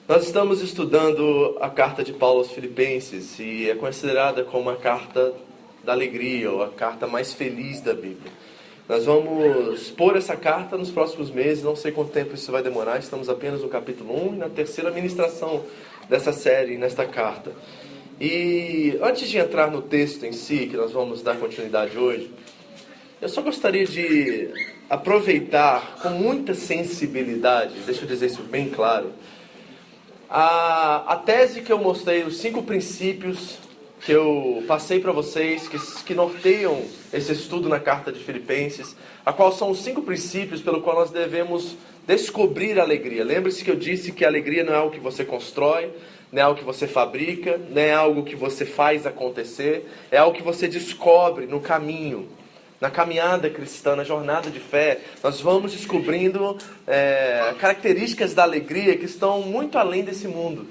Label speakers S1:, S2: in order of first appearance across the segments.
S1: Nós estamos estudando a carta de Paulo aos Filipenses e é considerada como a carta da alegria, ou a carta mais feliz da Bíblia. Nós vamos pôr essa carta nos próximos meses, não sei quanto tempo isso vai demorar, estamos apenas no capítulo 1 e na terceira ministração dessa série, nesta carta. E antes de entrar no texto em si, que nós vamos dar continuidade hoje, eu só gostaria de aproveitar com muita sensibilidade, deixa eu dizer isso bem claro, a tese que eu mostrei, os 5 princípios que eu passei para vocês, que norteiam esse estudo na carta de Filipenses, a qual são os 5 princípios pelo qual nós devemos descobrir a alegria. Lembre-se que eu disse que a alegria não é algo que você constrói, não é algo que você fabrica, não é algo que você faz acontecer, é algo que você descobre no caminho. Na caminhada cristã, na jornada de fé, nós vamos descobrindo características da alegria que estão muito além desse mundo.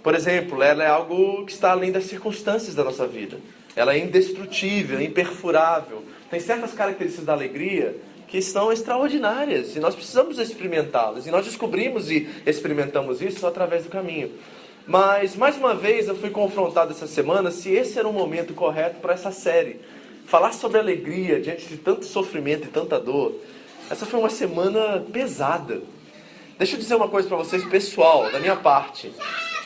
S1: Por exemplo, ela é algo que está além das circunstâncias da nossa vida. Ela é indestrutível, imperfurável. Tem certas características da alegria que são extraordinárias e nós precisamos experimentá-las. E nós descobrimos e experimentamos isso através do caminho. Mas, mais uma vez, eu fui confrontado essa semana se esse era o momento correto para essa série. Falar sobre alegria diante de tanto sofrimento e tanta dor. Essa foi uma semana pesada. Deixa eu dizer uma coisa para vocês, pessoal, da minha parte.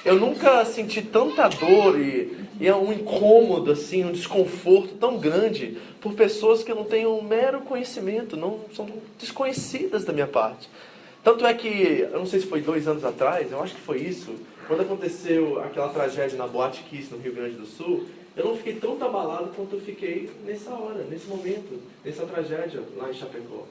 S1: Eu nunca senti tanta dor e um incômodo, assim, um desconforto tão grande por pessoas que eu não tenho um mero conhecimento, não são desconhecidas da minha parte. Tanto é que, eu não sei se foi 2 anos atrás, eu acho que foi isso, quando aconteceu aquela tragédia na Boate Kiss, no Rio Grande do Sul, eu não fiquei tão abalado quanto eu fiquei nessa hora, nesse momento, nessa tragédia lá em Chapecó.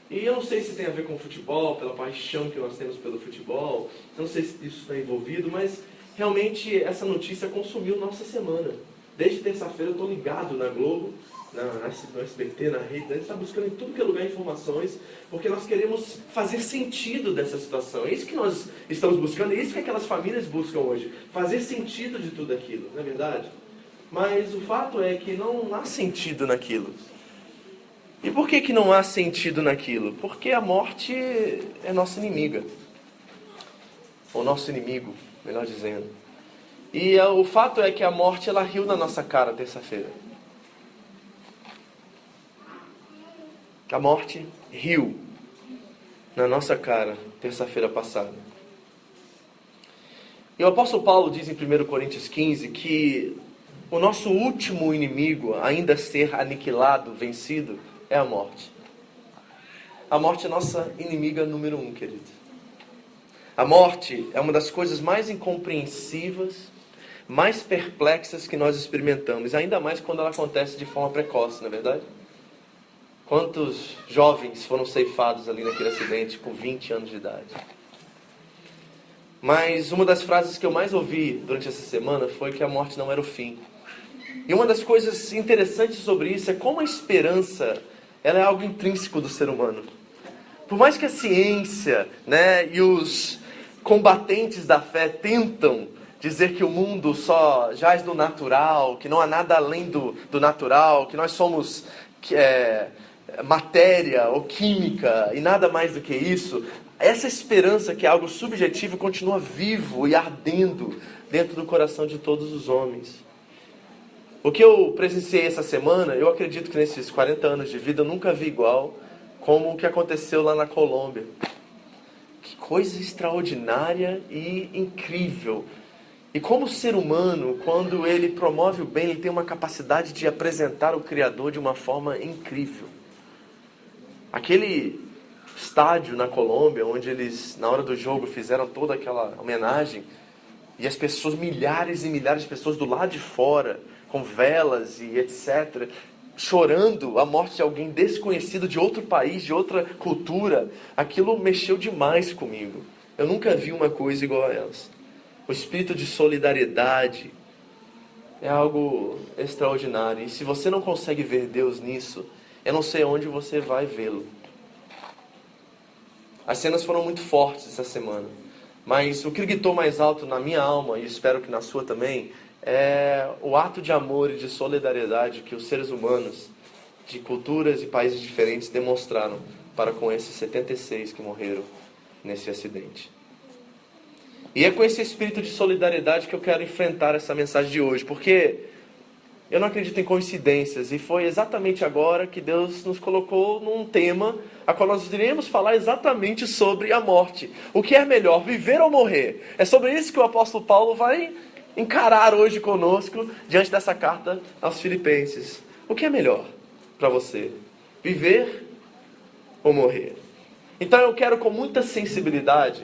S1: E eu não sei se tem a ver com o futebol, pela paixão que nós temos pelo futebol, não sei se isso está envolvido, mas realmente essa notícia consumiu nossa semana. Desde terça-feira eu estou ligado na Globo, no SBT, na rede, a gente está buscando em tudo que é lugar informações, porque nós queremos fazer sentido dessa situação. É isso que nós estamos buscando, é isso que aquelas famílias buscam hoje, fazer sentido de tudo aquilo, não é verdade? Mas o fato é que não há sentido naquilo. E por que não há sentido naquilo? Porque a morte é nossa inimiga. Ou nosso inimigo, melhor dizendo. E o fato é que a morte, ela riu na nossa cara terça-feira. A morte riu na nossa cara terça-feira passada. E o apóstolo Paulo diz em 1 Coríntios 15 que o nosso último inimigo, ainda a ser aniquilado, vencido, é a morte. A morte é nossa inimiga número 1, querido. A morte é uma das coisas mais incompreensivas, mais perplexas que nós experimentamos, ainda mais quando ela acontece de forma precoce, não é verdade? Quantos jovens foram ceifados ali naquele acidente com 20 anos de idade? Mas uma das frases que eu mais ouvi durante essa semana foi que a morte não era o fim. E uma das coisas interessantes sobre isso é como a esperança, ela é algo intrínseco do ser humano. Por mais que a ciência, e os combatentes da fé tentam dizer que o mundo só jaz no natural, que não há nada além do natural, que nós somos matéria ou química e nada mais do que isso, essa esperança que é algo subjetivo continua vivo e ardendo dentro do coração de todos os homens. O que eu presenciei essa semana, eu acredito que nesses 40 anos de vida eu nunca vi igual como o que aconteceu lá na Colômbia. Que coisa extraordinária e incrível. E como o ser humano, quando ele promove o bem, ele tem uma capacidade de apresentar o Criador de uma forma incrível. Aquele estádio na Colômbia, onde eles, na hora do jogo, fizeram toda aquela homenagem, e as pessoas, milhares e milhares de pessoas do lado de fora, com velas e etc., chorando a morte de alguém desconhecido de outro país, de outra cultura, aquilo mexeu demais comigo. Eu nunca vi uma coisa igual a elas. O espírito de solidariedade é algo extraordinário. E se você não consegue ver Deus nisso, eu não sei onde você vai vê-lo. As cenas foram muito fortes essa semana. Mas o que gritou mais alto na minha alma, e espero que na sua também, é o ato de amor e de solidariedade que os seres humanos de culturas e países diferentes demonstraram para com esses 76 que morreram nesse acidente. E é com esse espírito de solidariedade que eu quero enfrentar essa mensagem de hoje, porque eu não acredito em coincidências, e foi exatamente agora que Deus nos colocou num tema a qual nós iremos falar exatamente sobre a morte. O que é melhor, viver ou morrer? É sobre isso que o apóstolo Paulo vai encarar hoje conosco, diante dessa carta aos Filipenses. O que é melhor para você? Viver ou morrer? Então eu quero com muita sensibilidade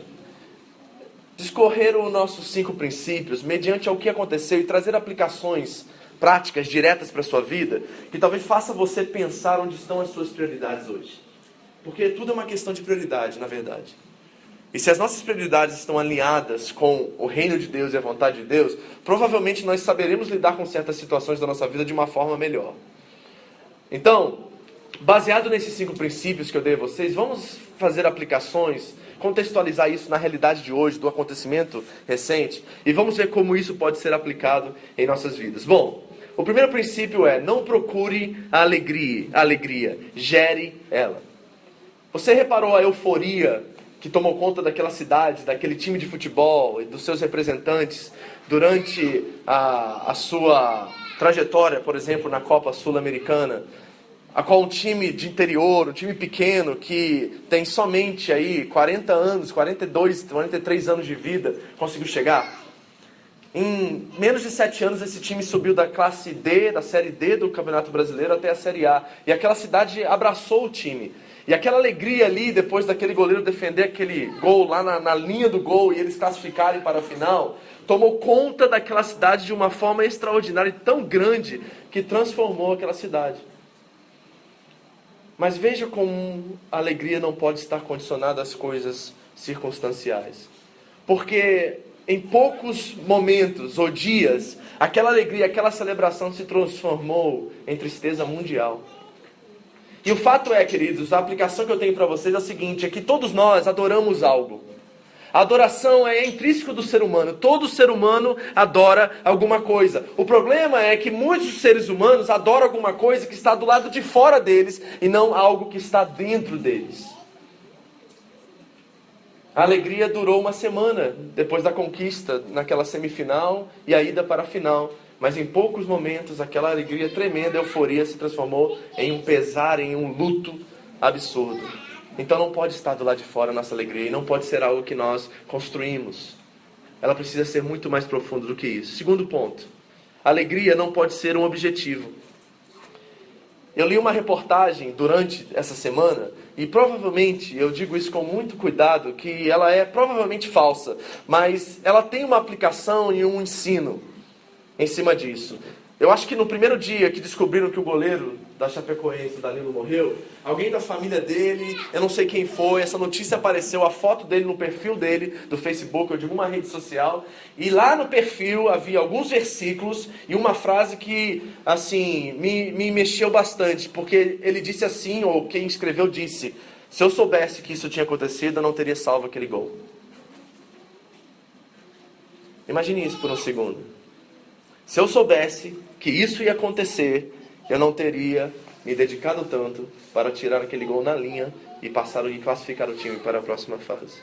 S1: discorrer os nossos 5 princípios, mediante ao que aconteceu, e trazer aplicações práticas, diretas para a sua vida, que talvez faça você pensar onde estão as suas prioridades hoje. Porque tudo é uma questão de prioridade, na verdade. E se as nossas prioridades estão alinhadas com o reino de Deus e a vontade de Deus, provavelmente nós saberemos lidar com certas situações da nossa vida de uma forma melhor. Então, baseado nesses 5 princípios que eu dei a vocês, vamos fazer aplicações, contextualizar isso na realidade de hoje, do acontecimento recente, e vamos ver como isso pode ser aplicado em nossas vidas. Bom, o primeiro princípio é: não procure a alegria, gere ela. Você reparou a euforia que tomou conta daquela cidade, daquele time de futebol e dos seus representantes durante a sua trajetória, por exemplo, na Copa Sul-Americana, a qual um time de interior, um time pequeno, que tem somente aí 40 anos, 42, 43 anos de vida, conseguiu chegar? Em menos de 7 anos, esse time subiu da classe D, da série D do Campeonato Brasileiro, até a série A. E aquela cidade abraçou o time. E aquela alegria ali, depois daquele goleiro defender aquele gol lá na linha do gol e eles classificarem para a final, tomou conta daquela cidade de uma forma extraordinária e tão grande que transformou aquela cidade. Mas veja como a alegria não pode estar condicionada às coisas circunstanciais. Porque em poucos momentos ou dias, aquela alegria, aquela celebração se transformou em tristeza mundial. E o fato é, queridos, a aplicação que eu tenho para vocês é a seguinte: é que todos nós adoramos algo. A adoração é intrínseco do ser humano. Todo ser humano adora alguma coisa. O problema é que muitos seres humanos adoram alguma coisa que está do lado de fora deles e não algo que está dentro deles. A alegria durou uma semana depois da conquista naquela semifinal e a ida para a final. Mas em poucos momentos aquela alegria tremenda, euforia, se transformou em um pesar, em um luto absurdo. Então não pode estar do lado de fora a nossa alegria, e não pode ser algo que nós construímos. Ela precisa ser muito mais profunda do que isso. Segundo ponto: a alegria não pode ser um objetivo. Eu li uma reportagem durante essa semana, e provavelmente, eu digo isso com muito cuidado, que ela é provavelmente falsa, mas ela tem uma aplicação e um ensino em cima disso. Eu acho que no primeiro dia que descobriram que o goleiro da Chapecoense, Danilo, morreu, alguém da família dele, eu não sei quem foi, essa notícia apareceu, a foto dele no perfil dele, do Facebook ou de alguma rede social, e lá no perfil havia alguns versículos e uma frase que, assim, me mexeu bastante, porque ele disse assim, ou quem escreveu disse: se eu soubesse que isso tinha acontecido, eu não teria salvo aquele gol. Imagine isso por um segundo. Se eu soubesse que isso ia acontecer, eu não teria me dedicado tanto para tirar aquele gol na linha e passar e classificar o time para a próxima fase.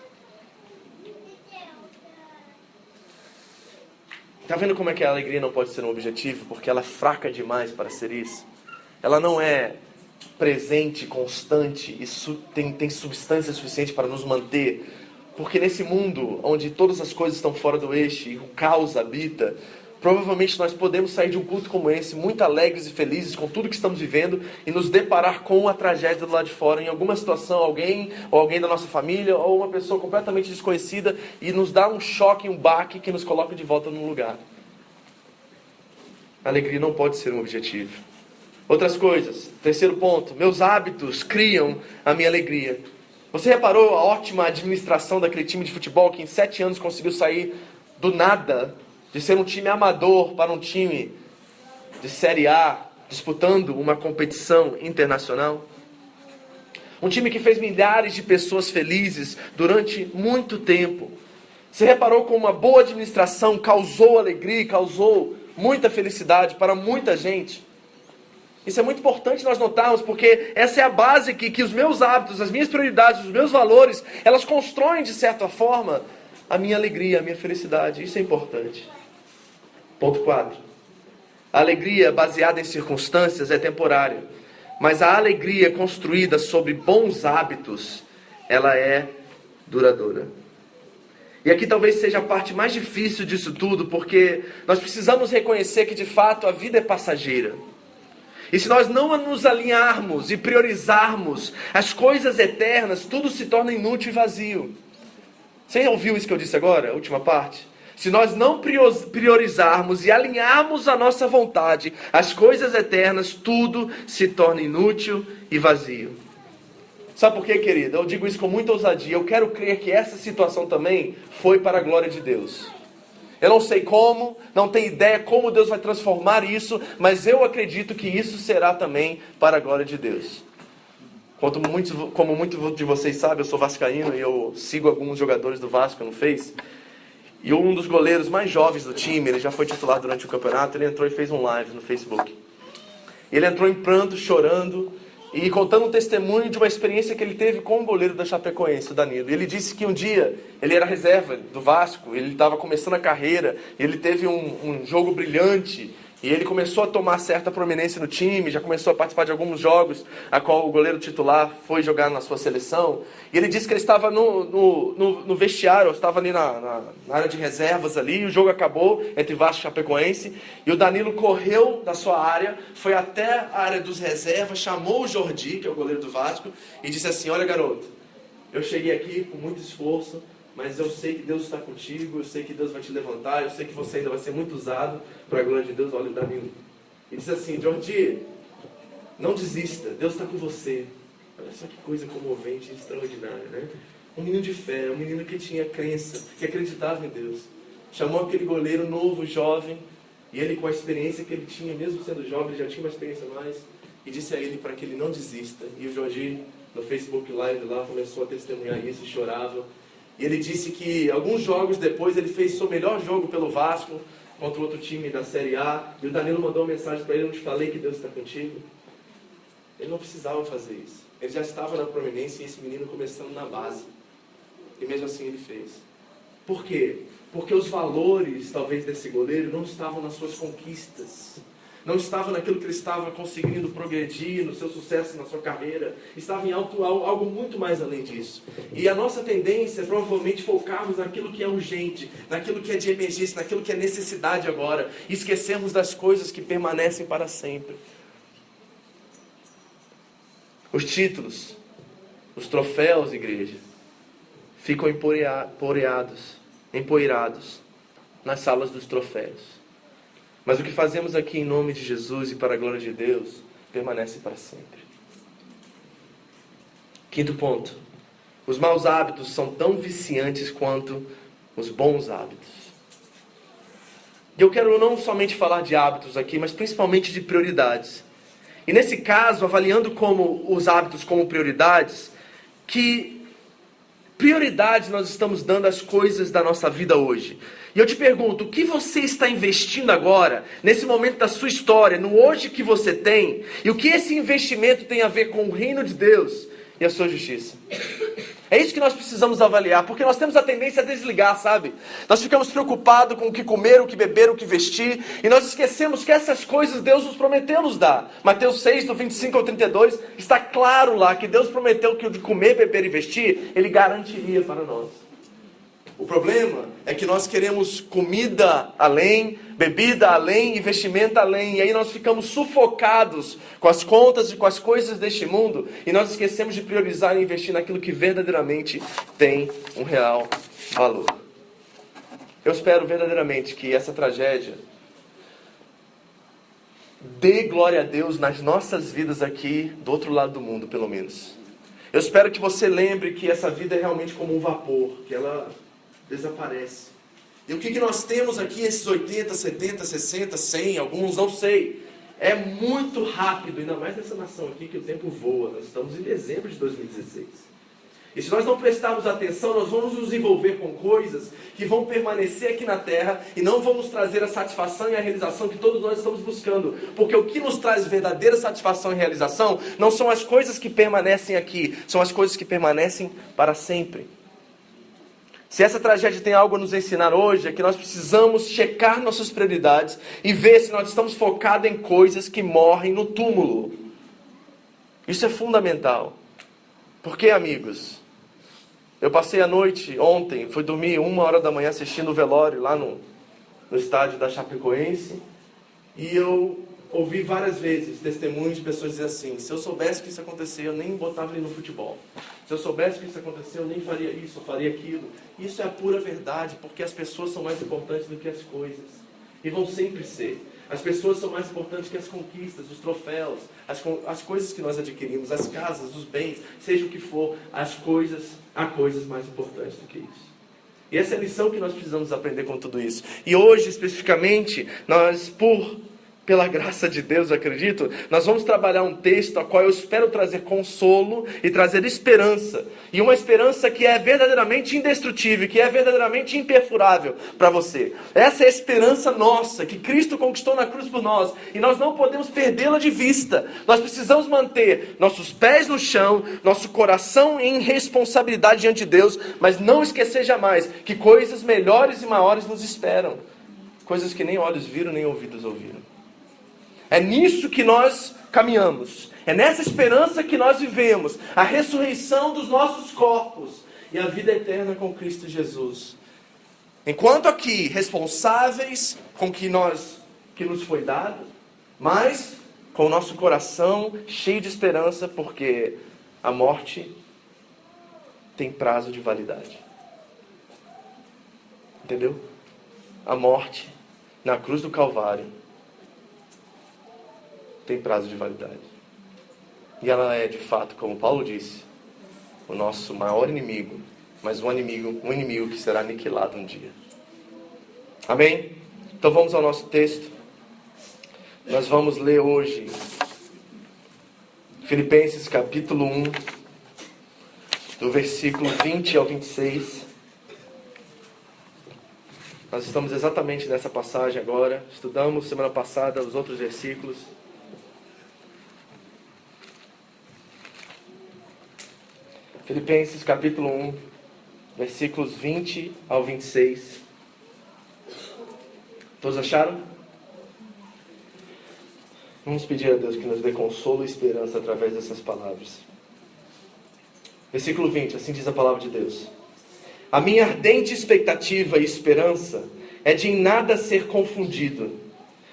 S1: Está vendo como é que a alegria não pode ser um objetivo? Porque ela é fraca demais para ser isso. Ela não é presente, constante e tem substância suficiente para nos manter. Porque nesse mundo onde todas as coisas estão fora do eixo e o caos habita, provavelmente nós podemos sair de um culto como esse muito alegres e felizes com tudo que estamos vivendo e nos deparar com a tragédia do lado de fora, em alguma situação, alguém da nossa família ou uma pessoa completamente desconhecida, e nos dá um choque, um baque que nos coloca de volta no lugar. A alegria não pode ser um objetivo. Outras coisas. Terceiro ponto: meus hábitos criam a minha alegria. Você reparou a ótima administração daquele time de futebol que em 7 anos conseguiu sair do nada, de ser um time amador para um time de Série A, disputando uma competição internacional? Um time que fez milhares de pessoas felizes durante muito tempo. Você reparou como uma boa administração causou alegria, causou muita felicidade para muita gente? Isso é muito importante nós notarmos, porque essa é a base que os meus hábitos, as minhas prioridades, os meus valores, elas constroem de certa forma a minha alegria, a minha felicidade. Isso é importante. Ponto 4. A alegria baseada em circunstâncias é temporária, mas a alegria construída sobre bons hábitos, ela é duradoura. E aqui talvez seja a parte mais difícil disso tudo, porque nós precisamos reconhecer que de fato a vida é passageira. E se nós não nos alinharmos e priorizarmos as coisas eternas, tudo se torna inútil e vazio. Você ouviu isso que eu disse agora, a última parte? Se nós não priorizarmos e alinharmos a nossa vontade às coisas eternas, tudo se torna inútil e vazio. Sabe por quê, querida? Eu digo isso com muita ousadia. Eu quero crer que essa situação também foi para a glória de Deus. Eu não sei como, não tenho ideia como Deus vai transformar isso, mas eu acredito que isso será também para a glória de Deus. Como muitos de vocês sabem, eu sou vascaíno e eu sigo alguns jogadores do Vasco no Face. E um dos goleiros mais jovens do time, ele já foi titular durante o campeonato, ele entrou e fez um live no Facebook. Ele entrou em pranto, chorando e contando um testemunho de uma experiência que ele teve com o goleiro da Chapecoense, o Danilo. Ele disse que um dia ele era reserva do Vasco, ele estava começando a carreira, ele teve um jogo brilhante e ele começou a tomar certa prominência no time, já começou a participar de alguns jogos, a qual o goleiro titular foi jogar na sua seleção. E ele disse que ele estava no vestiário, estava ali na área de reservas ali, e o jogo acabou entre Vasco e Chapecoense, e o Danilo correu da sua área, foi até a área dos reservas, chamou o Jordi, que é o goleiro do Vasco, e disse assim: olha, garoto, eu cheguei aqui com muito esforço, mas eu sei que Deus está contigo, eu sei que Deus vai te levantar, eu sei que você ainda vai ser muito usado para a glória de Deus. Olha o Danilo. E disse assim: Jordi, não desista, Deus está com você. Olha só que coisa comovente e extraordinária, né? Um menino de fé, um menino que tinha crença, que acreditava em Deus. Chamou aquele goleiro novo, jovem, e ele, com a experiência que ele tinha, mesmo sendo jovem, ele já tinha uma experiência a mais, e disse a ele para que ele não desista. E o Jordi, no Facebook Live lá, começou a testemunhar isso e chorava. E ele disse que alguns jogos depois ele fez seu melhor jogo pelo Vasco contra outro time da Série A. E o Danilo mandou uma mensagem para ele: eu não te falei que Deus está contigo? Ele não precisava fazer isso. Ele já estava na prominência e esse menino começando na base. E mesmo assim ele fez. Por quê? Porque os valores, talvez, desse goleiro não estavam nas suas conquistas. Não estava naquilo que ele estava conseguindo progredir, no seu sucesso, na sua carreira. Estava em algo muito mais além disso. E a nossa tendência é provavelmente focarmos naquilo que é urgente, naquilo que é de emergência, naquilo que é necessidade agora. E esquecermos das coisas que permanecem para sempre. Os títulos, os troféus, igreja, ficam empoeirados nas salas dos troféus. Mas o que fazemos aqui em nome de Jesus e para a glória de Deus permanece para sempre. Quinto ponto. Os maus hábitos são tão viciantes quanto os bons hábitos. E eu quero não somente falar de hábitos aqui, mas principalmente de prioridades. E nesse caso, avaliando como os hábitos como prioridades, que prioridade nós estamos dando às coisas da nossa vida hoje. E eu te pergunto, o que você está investindo agora, nesse momento da sua história, no hoje que você tem, e o que esse investimento tem a ver com o reino de Deus e a sua justiça? É isso que nós precisamos avaliar, porque nós temos a tendência a desligar, sabe? Nós ficamos preocupados com o que comer, o que beber, o que vestir, e nós esquecemos que essas coisas Deus nos prometeu nos dar. Mateus 6, do 25 ao 32, está claro lá que Deus prometeu que o de comer, beber e vestir, Ele garantiria para nós. O problema é que nós queremos comida além, bebida além e vestimenta além. E aí nós ficamos sufocados com as contas e com as coisas deste mundo. E nós esquecemos de priorizar e investir naquilo que verdadeiramente tem um real valor. Eu espero verdadeiramente que essa tragédia dê glória a Deus nas nossas vidas aqui, do outro lado do mundo, pelo menos. Eu espero que você lembre que essa vida é realmente como um vapor, que ela desaparece. E o que nós temos aqui, esses 80, 70, 60, 100, alguns não sei, é muito rápido, ainda mais nessa nação aqui que o tempo voa. Nós estamos em dezembro de 2016. E se nós não prestarmos atenção, nós vamos nos envolver com coisas que vão permanecer aqui na terra e não vão nos trazer a satisfação e a realização que todos nós estamos buscando. Porque o que nos traz verdadeira satisfação e realização não são as coisas que permanecem aqui, são as coisas que permanecem para sempre. Se essa tragédia tem algo a nos ensinar hoje, é que nós precisamos checar nossas prioridades e ver se nós estamos focados em coisas que morrem no túmulo. Isso é fundamental. Porque, amigos, eu passei a noite ontem, fui dormir 1h da manhã assistindo o velório lá no estádio da Chapecoense, e eu ouvi várias vezes testemunhos de pessoas dizer assim: se eu soubesse que isso acontecia, eu nem botava ele no futebol. Se eu soubesse que isso acontecia, eu nem faria isso, eu faria aquilo. Isso é a pura verdade, porque as pessoas são mais importantes do que as coisas. E vão sempre ser. As pessoas são mais importantes que as conquistas, os troféus, as coisas que nós adquirimos, as casas, os bens, seja o que for, há coisas mais importantes do que isso. E essa é a lição que nós precisamos aprender com tudo isso. E hoje, especificamente, nós, pela graça de Deus, acredito, nós vamos trabalhar um texto a qual eu espero trazer consolo e trazer esperança. E uma esperança que é verdadeiramente indestrutível, que é verdadeiramente imperfurável para você. Essa é a esperança nossa, que Cristo conquistou na cruz por nós. E nós não podemos perdê-la de vista. Nós precisamos manter nossos pés no chão, nosso coração em responsabilidade diante de Deus, mas não esquecer jamais que coisas melhores e maiores nos esperam. Coisas que nem olhos viram, nem ouvidos ouviram. É nisso que nós caminhamos. É nessa esperança que nós vivemos. A ressurreição dos nossos corpos. E a vida eterna com Cristo Jesus. Enquanto aqui, responsáveis com o que nos foi dado. Mas com o nosso coração cheio de esperança. Porque a morte tem prazo de validade. Entendeu? A morte na cruz do Calvário tem prazo de validade. E ela é, de fato, como Paulo disse, o nosso maior inimigo, mas um inimigo que será aniquilado um dia. Amém? Então vamos ao nosso texto. Nós vamos ler hoje Filipenses capítulo 1, do versículo 20 ao 26. Nós estamos exatamente nessa passagem agora. Estudamos semana passada os outros versículos. Filipenses capítulo 1, versículos 20 ao 26. Todos acharam? Vamos pedir a Deus que nos dê consolo e esperança através dessas palavras. Versículo 20, assim diz a palavra de Deus. A minha ardente expectativa e esperança é de em nada ser confundido,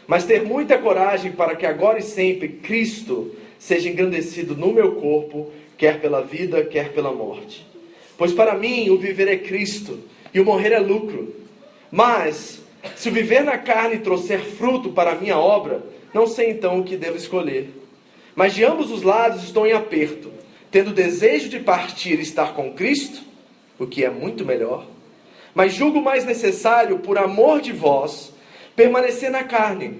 S1: mas ter muita coragem para que agora e sempre Cristo seja engrandecido no meu corpo, quer pela vida, quer pela morte. Pois para mim o viver é Cristo, e o morrer é lucro. Mas, se o viver na carne trouxer fruto para a minha obra, não sei então o que devo escolher. Mas de ambos os lados estou em aperto, tendo desejo de partir e estar com Cristo, o que é muito melhor. Mas julgo mais necessário, por amor de vós, permanecer na carne.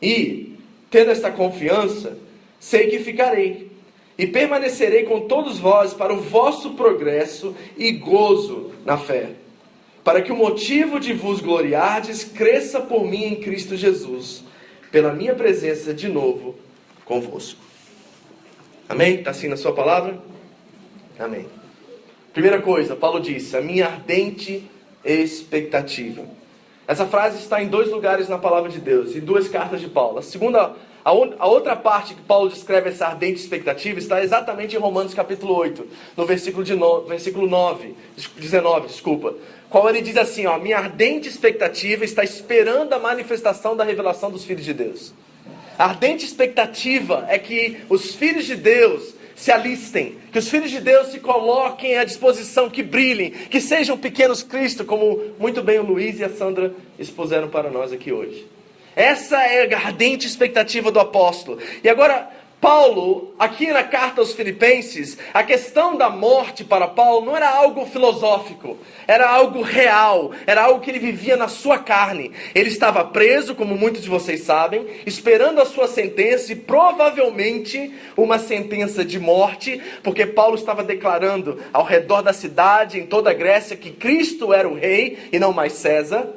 S1: E, tendo esta confiança, sei que ficarei. E permanecerei com todos vós para o vosso progresso e gozo na fé, para que o motivo de vos gloriardes cresça por mim em Cristo Jesus, pela minha presença de novo convosco. Amém? Está assim na sua palavra? Amém. Primeira coisa, Paulo disse, a minha ardente expectativa. Essa frase está em 2 lugares na palavra de Deus, em 2 cartas de Paulo. A outra parte que Paulo descreve essa ardente expectativa está exatamente em Romanos capítulo 8, no versículo 19, qual ele diz assim, minha ardente expectativa está esperando a manifestação da revelação dos filhos de Deus. A ardente expectativa é que os filhos de Deus se alistem, que os filhos de Deus se coloquem à disposição, que brilhem, que sejam pequenos Cristo, como muito bem o Luiz e a Sandra expuseram para nós aqui hoje. Essa é a ardente expectativa do apóstolo. E agora, Paulo, aqui na carta aos Filipenses, a questão da morte para Paulo não era algo filosófico, era algo real, era algo que ele vivia na sua carne. Ele estava preso, como muitos de vocês sabem, esperando a sua sentença e provavelmente uma sentença de morte, porque Paulo estava declarando ao redor da cidade, em toda a Grécia, que Cristo era o rei e não mais César.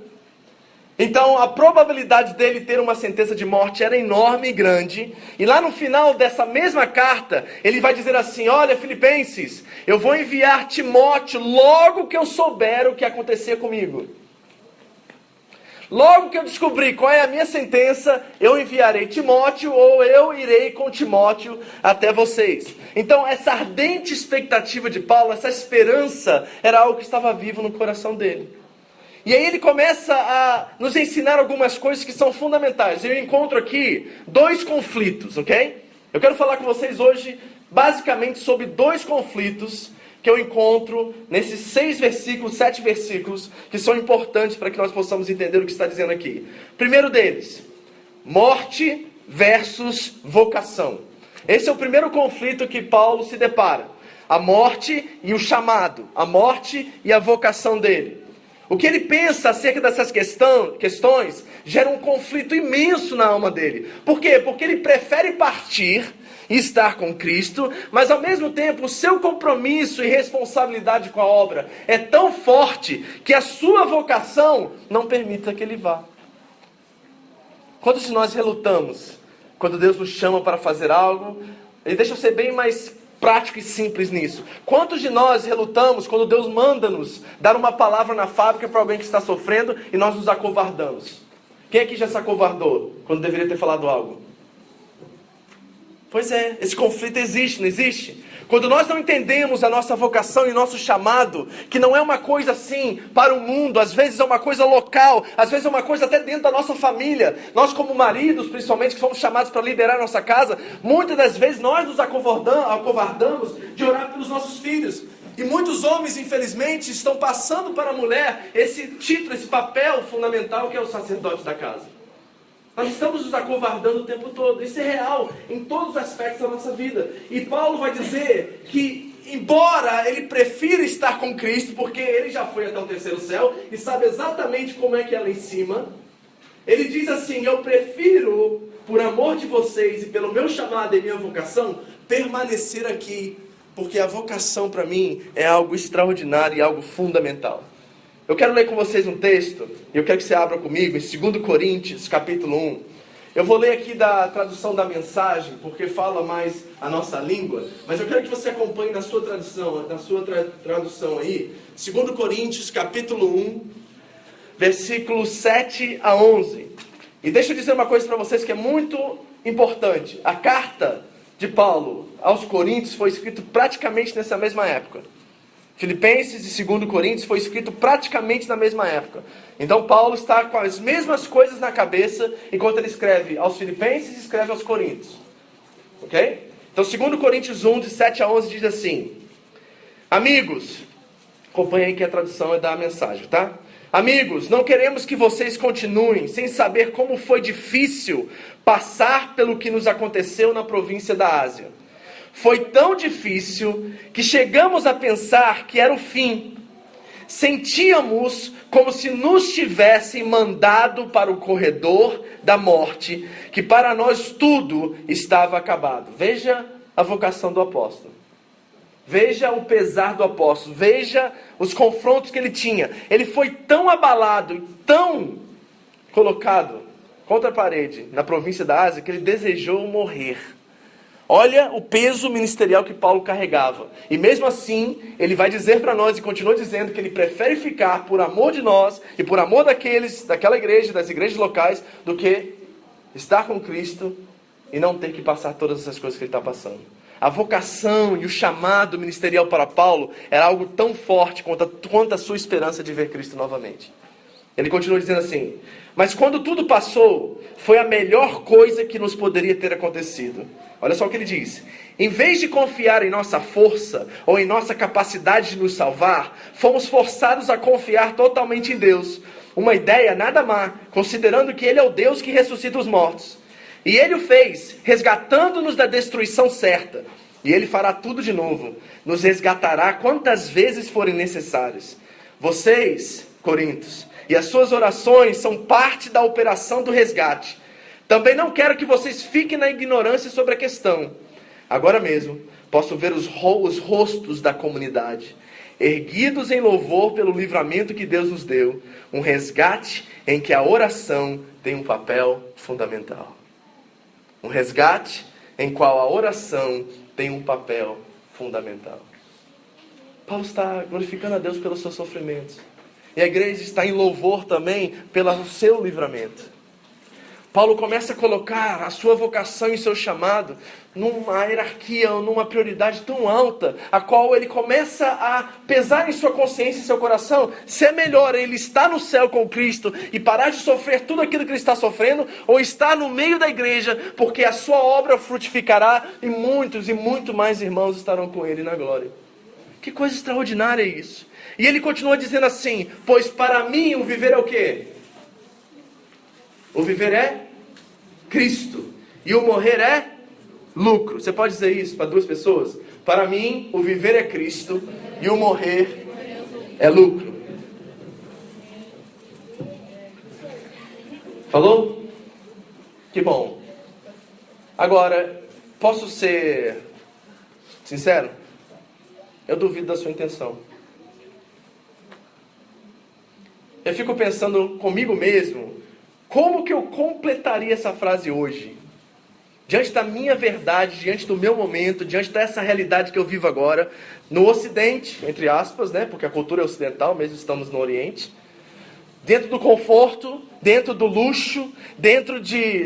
S1: Então a probabilidade dele ter uma sentença de morte era enorme e grande. E lá no final dessa mesma carta, ele vai dizer assim: olha, Filipenses, eu vou enviar Timóteo logo que eu souber o que acontecer comigo. Logo que eu descobrir qual é a minha sentença, eu enviarei Timóteo, ou eu irei com Timóteo até vocês. Então essa ardente expectativa de Paulo, essa esperança, era algo que estava vivo no coração dele. E aí ele começa a nos ensinar algumas coisas que são fundamentais. Eu encontro aqui 2 conflitos, ok? Eu quero falar com vocês hoje, basicamente, sobre 2 conflitos que eu encontro nesses 6 versículos, 7 versículos, que são importantes para que nós possamos entender o que está dizendo aqui. Primeiro deles, morte versus vocação. Esse é o primeiro conflito que Paulo se depara. A morte e o chamado, a morte e a vocação dele. O que ele pensa acerca dessas questões gera um conflito imenso na alma dele. Por quê? Porque ele prefere partir e estar com Cristo, mas ao mesmo tempo o seu compromisso e responsabilidade com a obra é tão forte que a sua vocação não permita que ele vá. Quantos de nós relutamos quando Deus nos chama para fazer algo? E deixa eu ser bem mais prático e simples nisso. Quantos de nós relutamos quando Deus manda-nos dar uma palavra na fábrica para alguém que está sofrendo e nós nos acovardamos? Quem aqui já se acovardou quando deveria ter falado algo? Pois é, esse conflito existe, não existe? Quando nós não entendemos a nossa vocação e o nosso chamado, que não é uma coisa assim para o mundo, às vezes é uma coisa local, às vezes é uma coisa até dentro da nossa família. Nós como maridos, principalmente, que fomos chamados para liderar a nossa casa, muitas das vezes nós nos acovardamos de orar pelos nossos filhos. E muitos homens, infelizmente, estão passando para a mulher esse título, esse papel fundamental que é o sacerdote da casa. Nós estamos nos acovardando o tempo todo. Isso é real em todos os aspectos da nossa vida. E Paulo vai dizer que, embora ele prefira estar com Cristo, porque ele já foi até o terceiro céu e sabe exatamente como é que é lá em cima, ele diz assim: eu prefiro, por amor de vocês e pelo meu chamado e minha vocação, permanecer aqui, porque a vocação para mim é algo extraordinário e algo fundamental. Eu quero ler com vocês um texto, e eu quero que você abra comigo, em 2 Coríntios, capítulo 1. Eu vou ler aqui da tradução da Mensagem, porque fala mais a nossa língua, mas eu quero que você acompanhe na sua tradução aí, 2 Coríntios, capítulo 1, versículos 7 a 11. E deixa eu dizer uma coisa para vocês que é muito importante. A carta de Paulo aos Coríntios foi escrita praticamente nessa mesma época. Filipenses e 2 Coríntios foi escrito praticamente na mesma época. Então Paulo está com as mesmas coisas na cabeça enquanto ele escreve aos Filipenses e escreve aos Coríntios. Ok? Então 2 Coríntios 1, de 7 a 11 diz assim: amigos, acompanha aí que a tradução é da Mensagem, tá? Amigos, não queremos que vocês continuem sem saber como foi difícil passar pelo que nos aconteceu na província da Ásia. Foi tão difícil que chegamos a pensar que era o fim. Sentíamos como se nos tivessem mandado para o corredor da morte, que para nós tudo estava acabado. Veja a vocação do apóstolo. Veja o pesar do apóstolo. Veja os confrontos que ele tinha. Ele foi tão abalado e tão colocado contra a parede na província da Ásia que ele desejou morrer. Olha o peso ministerial que Paulo carregava. E mesmo assim, ele vai dizer para nós, e continua dizendo, que ele prefere ficar por amor de nós, e por amor daquela igreja, das igrejas locais, do que estar com Cristo e não ter que passar todas essas coisas que ele está passando. A vocação e o chamado ministerial para Paulo era algo tão forte quanto a sua esperança de ver Cristo novamente. Ele continua dizendo assim: mas quando tudo passou, foi a melhor coisa que nos poderia ter acontecido. Olha só o que ele diz: em vez de confiar em nossa força ou em nossa capacidade de nos salvar, fomos forçados a confiar totalmente em Deus. Uma ideia nada má, considerando que Ele é o Deus que ressuscita os mortos. E Ele o fez, resgatando-nos da destruição certa. E Ele fará tudo de novo. Nos resgatará quantas vezes forem necessárias. Vocês, Coríntios, e as suas orações são parte da operação do resgate. Também não quero que vocês fiquem na ignorância sobre a questão. Agora mesmo, posso ver os rostos da comunidade. erguidos em louvor pelo livramento que Deus nos deu, um resgate em que a oração tem um papel fundamental. Um resgate em qual a oração tem um papel fundamental. Paulo está glorificando a Deus pelos seus sofrimentos. E a igreja está em louvor também pelo seu livramento. Paulo começa a colocar a sua vocação e seu chamado numa hierarquia, numa prioridade tão alta, a qual ele começa a pesar em sua consciência e seu coração, se é melhor ele estar no céu com Cristo e parar de sofrer tudo aquilo que ele está sofrendo, ou estar no meio da igreja, porque a sua obra frutificará e muitos e muito mais irmãos estarão com ele na glória. Que coisa extraordinária é isso. E ele continua dizendo assim, pois para mim o viver é o quê? O viver é Cristo. E o morrer é lucro. Você pode dizer isso para duas pessoas? Para mim, o viver é Cristo e o morrer é lucro. Falou? Que bom. Agora, posso ser sincero? Eu duvido da sua intenção. Eu fico pensando comigo mesmo, como que eu completaria essa frase hoje? Diante da minha verdade, diante do meu momento, diante dessa realidade que eu vivo agora, no Ocidente, entre aspas, né? Porque a cultura é ocidental, mesmo estamos no Oriente. Dentro do conforto, dentro do luxo, dentro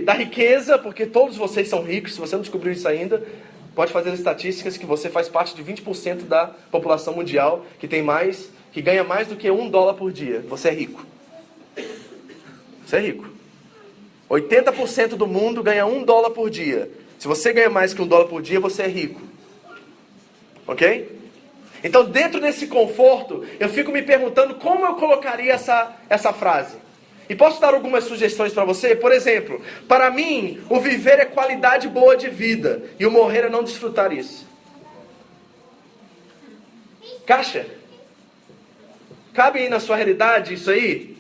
S1: da riqueza, porque todos vocês são ricos, se você não descobriu isso ainda, pode fazer as estatísticas que você faz parte de 20% da população mundial que ganha mais do que $1 por dia. Você é rico. Você é rico. 80% do mundo ganha $1 por dia. Se você ganha mais que $1 por dia, você é rico. Ok? Então, dentro desse conforto, eu fico me perguntando como eu colocaria essa frase. E posso dar algumas sugestões para você? Por exemplo, para mim, o viver é qualidade boa de vida. E o morrer é não desfrutar isso. Caixa? Cabe aí na sua realidade isso aí?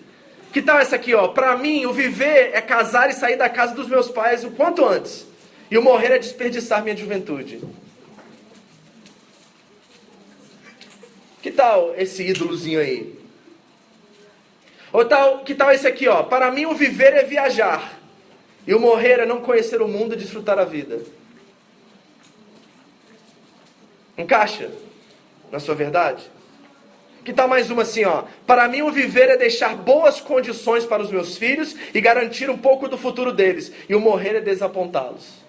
S1: Que tal essa aqui, ó? Para mim, o viver é casar e sair da casa dos meus pais o quanto antes. E o morrer é desperdiçar minha juventude. Que tal esse ídolozinho aí? Ou que tal esse aqui, ó? Para mim, o viver é viajar. E o morrer é não conhecer o mundo e desfrutar a vida. Encaixa na sua verdade? Que tal mais uma assim, ó? Para mim o viver é deixar boas condições para os meus filhos e garantir um pouco do futuro deles. E o morrer é desapontá-los.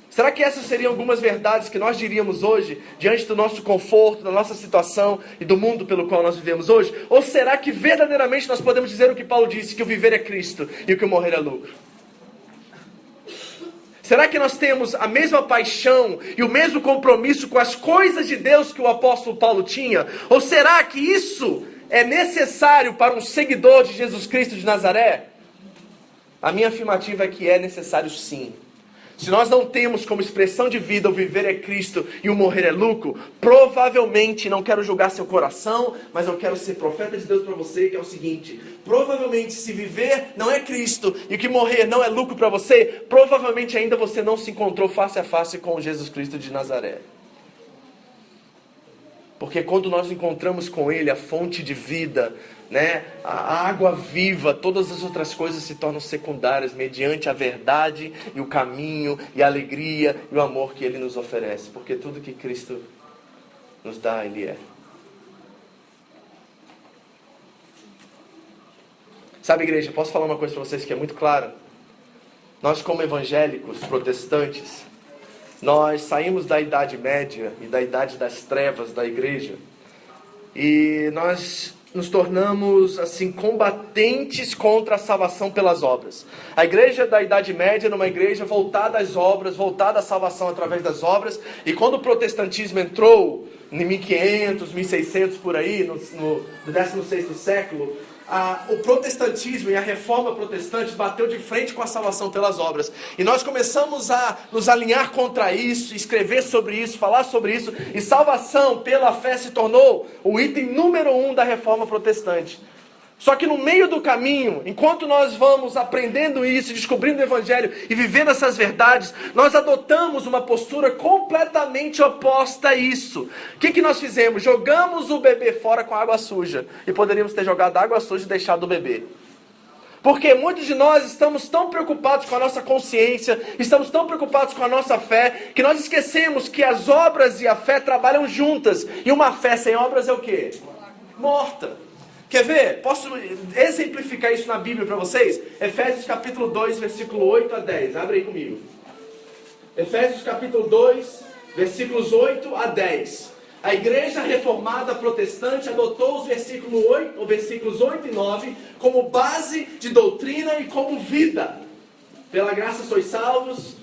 S1: Será que essas seriam algumas verdades que nós diríamos hoje, diante do nosso conforto, da nossa situação e do mundo pelo qual nós vivemos hoje? Ou será que verdadeiramente nós podemos dizer o que Paulo disse, que o viver é Cristo e o que o morrer é lucro? Será que nós temos a mesma paixão e o mesmo compromisso com as coisas de Deus que o apóstolo Paulo tinha? Ou será que isso é necessário para um seguidor de Jesus Cristo de Nazaré? A minha afirmativa é que é necessário sim. Se nós não temos como expressão de vida o viver é Cristo e o morrer é lucro, provavelmente, não quero julgar seu coração, mas eu quero ser profeta de Deus para você, que é o seguinte: provavelmente se viver não é Cristo e que morrer não é lucro para você, provavelmente ainda você não se encontrou face a face com Jesus Cristo de Nazaré. Porque quando nós encontramos com Ele a fonte de vida, né, a água viva, todas as outras coisas se tornam secundárias mediante a verdade e o caminho e a alegria e o amor que Ele nos oferece. Porque tudo que Cristo nos dá, Ele é. Sabe, igreja, posso falar uma coisa para vocês que é muito clara? Nós, como evangélicos, protestantes, nós saímos da Idade Média e da Idade das Trevas da igreja e nós nos tornamos assim combatentes contra a salvação pelas obras. A igreja da Idade Média era uma igreja voltada às obras, voltada à salvação através das obras, e quando o protestantismo entrou em 1500, 1600 por aí, no 16º século, o protestantismo e a reforma protestante bateu de frente com a salvação pelas obras. E nós começamos a nos alinhar contra isso, escrever sobre isso, falar sobre isso. E salvação pela fé se tornou o item número 1 da reforma protestante. Só que no meio do caminho, enquanto nós vamos aprendendo isso, descobrindo o Evangelho e vivendo essas verdades, nós adotamos uma postura completamente oposta a isso. O que nós fizemos? Jogamos o bebê fora com água suja. E poderíamos ter jogado água suja e deixado o bebê. Porque muitos de nós estamos tão preocupados com a nossa consciência, estamos tão preocupados com a nossa fé, que nós esquecemos que as obras e a fé trabalham juntas. E uma fé sem obras é o quê? Morta. Quer ver? Posso exemplificar isso na Bíblia para vocês? Efésios capítulo 2, versículo 8 a 10. Abre aí comigo. Efésios capítulo 2, versículos 8 a 10. A igreja reformada protestante adotou os versículos 8 e 9 como base de doutrina e como vida. Pela graça sois salvos,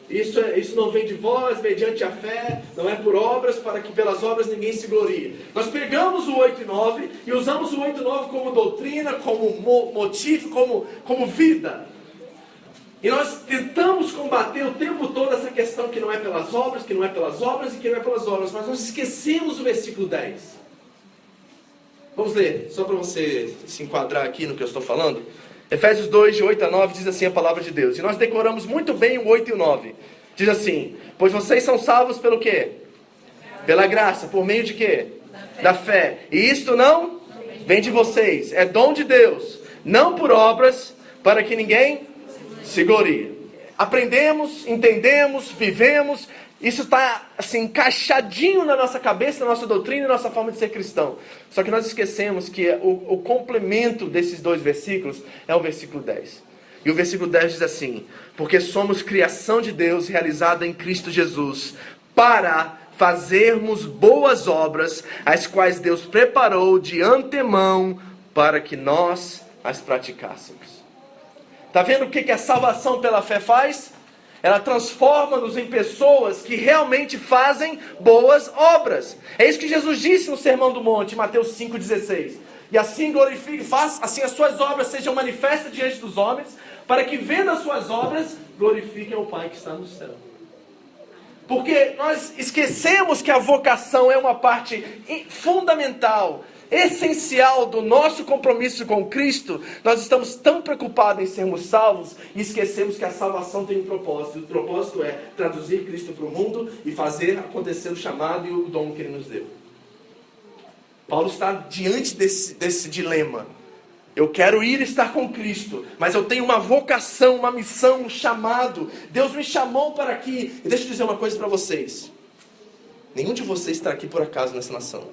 S1: isso não vem de vós, mediante a fé, não é por obras, para que pelas obras ninguém se glorie. Nós pegamos o 8 e 9 e usamos o 8 e 9 como doutrina, como motivo, como vida. E nós tentamos combater o tempo todo essa questão que não é pelas obras, que não é pelas obras e que não é pelas obras. Mas nós esquecemos o versículo 10. Vamos ler, só para você se enquadrar aqui no que eu estou falando. Efésios 2, de 8 a 9, diz assim a palavra de Deus. E nós decoramos muito bem o 8 e o 9. Diz assim: pois vocês são salvos pelo quê? Pela graça. Por meio de quê? Da fé. E isto não vem de vocês. É dom de Deus. Não por obras, para que ninguém se gloria. Aprendemos, entendemos, vivemos. Isso está assim, encaixadinho na nossa cabeça, na nossa doutrina e na nossa forma de ser cristão. Só que nós esquecemos que o complemento desses dois versículos é o versículo 10. E o versículo 10 diz assim: porque somos criação de Deus realizada em Cristo Jesus, para fazermos boas obras, as quais Deus preparou de antemão para que nós as praticássemos. Está vendo o que a salvação pela fé faz? Ela transforma-nos em pessoas que realmente fazem boas obras. É isso que Jesus disse no Sermão do Monte, Mateus 5,16. E assim glorifique, assim as suas obras sejam manifestas diante dos homens, para que vendo as suas obras, glorifiquem o Pai que está no céu. Porque nós esquecemos que a vocação é uma parte fundamental, essencial do nosso compromisso com Cristo. Nós estamos tão preocupados em sermos salvos e esquecemos que a salvação tem um propósito. O propósito é traduzir Cristo para o mundo e fazer acontecer o chamado e o dom que Ele nos deu. Paulo está diante desse dilema. Eu quero ir estar com Cristo, mas eu tenho uma vocação, uma missão, um chamado. Deus me chamou para aqui. E deixa eu dizer uma coisa para vocês. Nenhum de vocês está aqui por acaso nessa nação.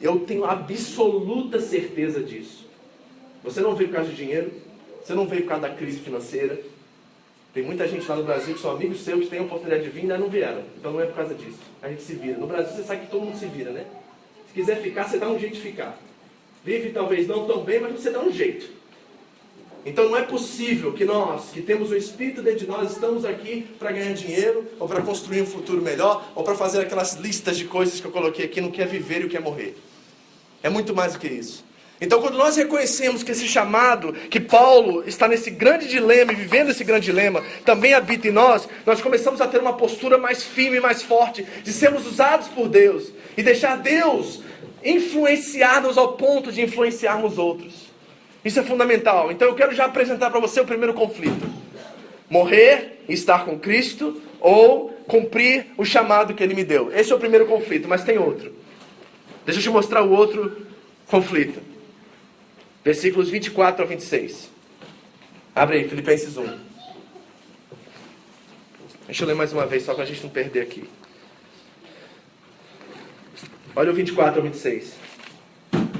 S1: Eu tenho absoluta certeza disso. Você não veio por causa de dinheiro. Você não veio por causa da crise financeira. Tem muita gente lá no Brasil que são amigos seus, que têm a oportunidade de vir e ainda não vieram. Então não é por causa disso. A gente se vira. No Brasil você sabe que todo mundo se vira, né? Se quiser ficar, você dá um jeito de ficar. Vive talvez não tão bem, mas você dá um jeito. Então não é possível que nós, que temos o Espírito dentro de nós, estamos aqui para ganhar dinheiro, ou para construir um futuro melhor, ou para fazer aquelas listas de coisas que eu coloquei aqui, no que é viver e o que é morrer. É muito mais do que isso. Então quando nós reconhecemos que esse chamado, que Paulo está nesse grande dilema e vivendo esse grande dilema, também habita em nós, nós começamos a ter uma postura mais firme e mais forte, de sermos usados por Deus, e deixar Deus influenciar-nos ao ponto de influenciarmos outros. Isso é fundamental. Então eu quero já apresentar para você o primeiro conflito. Morrer e estar com Cristo, ou cumprir o chamado que Ele me deu. Esse é o primeiro conflito, mas tem outro. Deixa eu te mostrar o outro conflito. Versículos 24 a 26. Abre aí, Filipenses 1. Deixa eu ler mais uma vez, só para a gente não perder aqui. Olha o 24 a 26.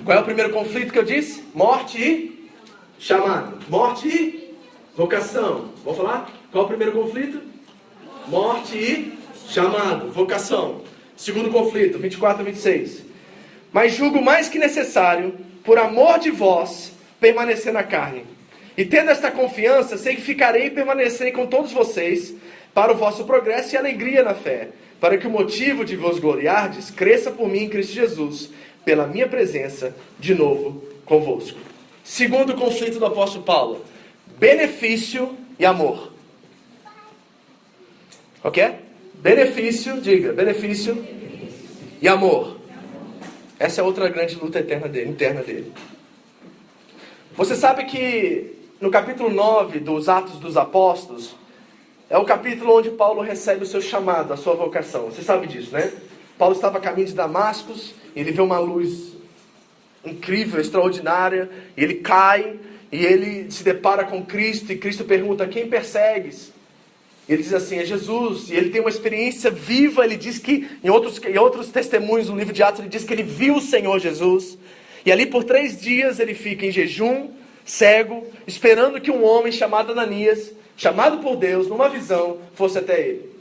S1: Qual é o primeiro conflito que eu disse? Morte e chamado. Morte e vocação. Vamos falar? Qual é o primeiro conflito? Morte e chamado. Vocação. Segundo conflito, 24 a 26. Mas julgo mais que necessário, por amor de vós, permanecer na carne. E tendo esta confiança, sei que ficarei e permanecerei com todos vocês, para o vosso progresso e alegria na fé, para que o motivo de vos gloriardes cresça por mim em Cristo Jesus, pela minha presença de novo convosco. Segundo conflito do apóstolo Paulo: benefício e amor. Ok? Benefício, diga, benefício e amor. Essa é outra grande luta interna dele. Você sabe que no capítulo 9 dos Atos dos Apóstolos, é o capítulo onde Paulo recebe o seu chamado, a sua vocação. Você sabe disso, né? Paulo estava a caminho de Damasco, e ele vê uma luz incrível, extraordinária, e ele cai, e ele se depara com Cristo, e Cristo pergunta: quem persegues? E ele diz assim: é Jesus. E ele tem uma experiência viva. Ele diz que, em outros testemunhos no livro de Atos, ele diz que ele viu o Senhor Jesus. E ali por 3 dias ele fica em jejum, cego, esperando que um homem chamado Ananias, chamado por Deus numa visão, fosse até ele.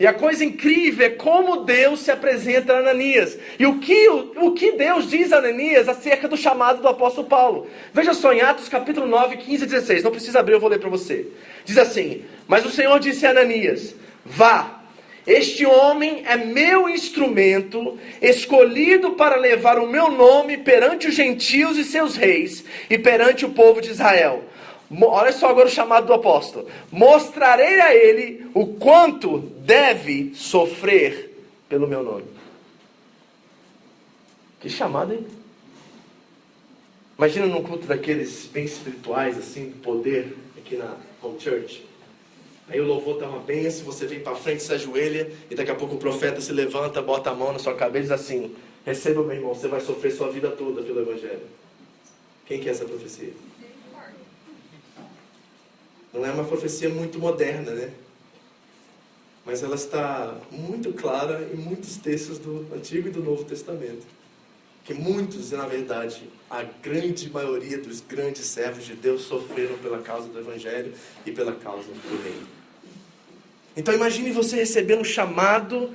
S1: E a coisa incrível é como Deus se apresenta a Ananias. E o que Deus diz a Ananias acerca do chamado do apóstolo Paulo. Veja só em Atos capítulo 9, 15 e 16. Não precisa abrir, eu vou ler para você. Diz assim: mas o Senhor disse a Ananias: vá, este homem é meu instrumento, escolhido para levar o meu nome perante os gentios e seus reis, e perante o povo de Israel. Olha só agora o chamado do apóstolo: mostrarei a ele o quanto deve sofrer pelo meu nome. Que chamado, hein? Imagina num culto daqueles bem espirituais, assim, de poder, aqui na Home Church. Aí o louvor está uma bênção, você vem para frente, se ajoelha, e daqui a pouco o profeta se levanta, bota a mão na sua cabeça e diz assim: receba, meu irmão, você vai sofrer sua vida toda pelo Evangelho. Quem quer essa profecia? Não é uma profecia muito moderna, né? Mas ela está muito clara em muitos textos do Antigo e do Novo Testamento. Que muitos, na verdade, a grande maioria dos grandes servos de Deus sofreram pela causa do Evangelho e pela causa do Reino. Então imagine você recebendo um chamado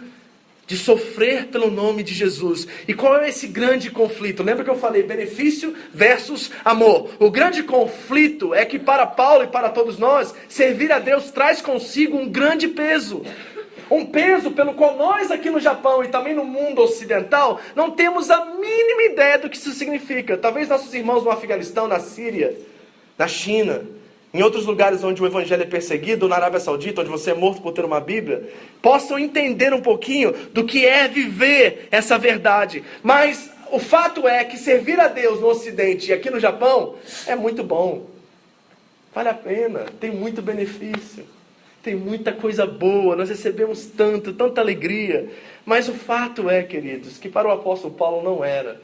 S1: de sofrer pelo nome de Jesus. E qual é esse grande conflito? Lembra que eu falei benefício versus amor? O grande conflito é que para Paulo e para todos nós, servir a Deus traz consigo um grande peso. Um peso pelo qual nós aqui no Japão e também no mundo ocidental não temos a mínima ideia do que isso significa. Talvez nossos irmãos no Afeganistão, na Síria, na China, em outros lugares onde o Evangelho é perseguido, ou na Arábia Saudita, onde você é morto por ter uma Bíblia, possam entender um pouquinho do que é viver essa verdade. Mas o fato é que servir a Deus no Ocidente e aqui no Japão é muito bom. Vale a pena, tem muito benefício, tem muita coisa boa, nós recebemos tanta alegria. Mas o fato é, queridos, que para o apóstolo Paulo não era.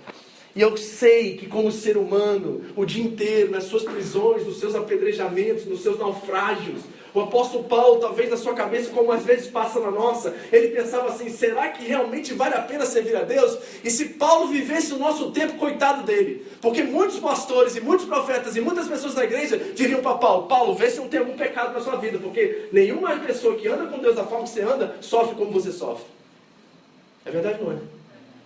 S1: E eu sei que como ser humano, o dia inteiro, nas suas prisões, nos seus apedrejamentos, nos seus naufrágios, o apóstolo Paulo, talvez na sua cabeça, como às vezes passa na nossa, ele pensava assim: será que realmente vale a pena servir a Deus? E se Paulo vivesse o nosso tempo, coitado dele. Porque muitos pastores e muitos profetas e muitas pessoas na igreja diriam para Paulo: Paulo, vê se não tem algum pecado na sua vida, porque nenhuma pessoa que anda com Deus da forma que você anda, sofre como você sofre. É verdade, não é?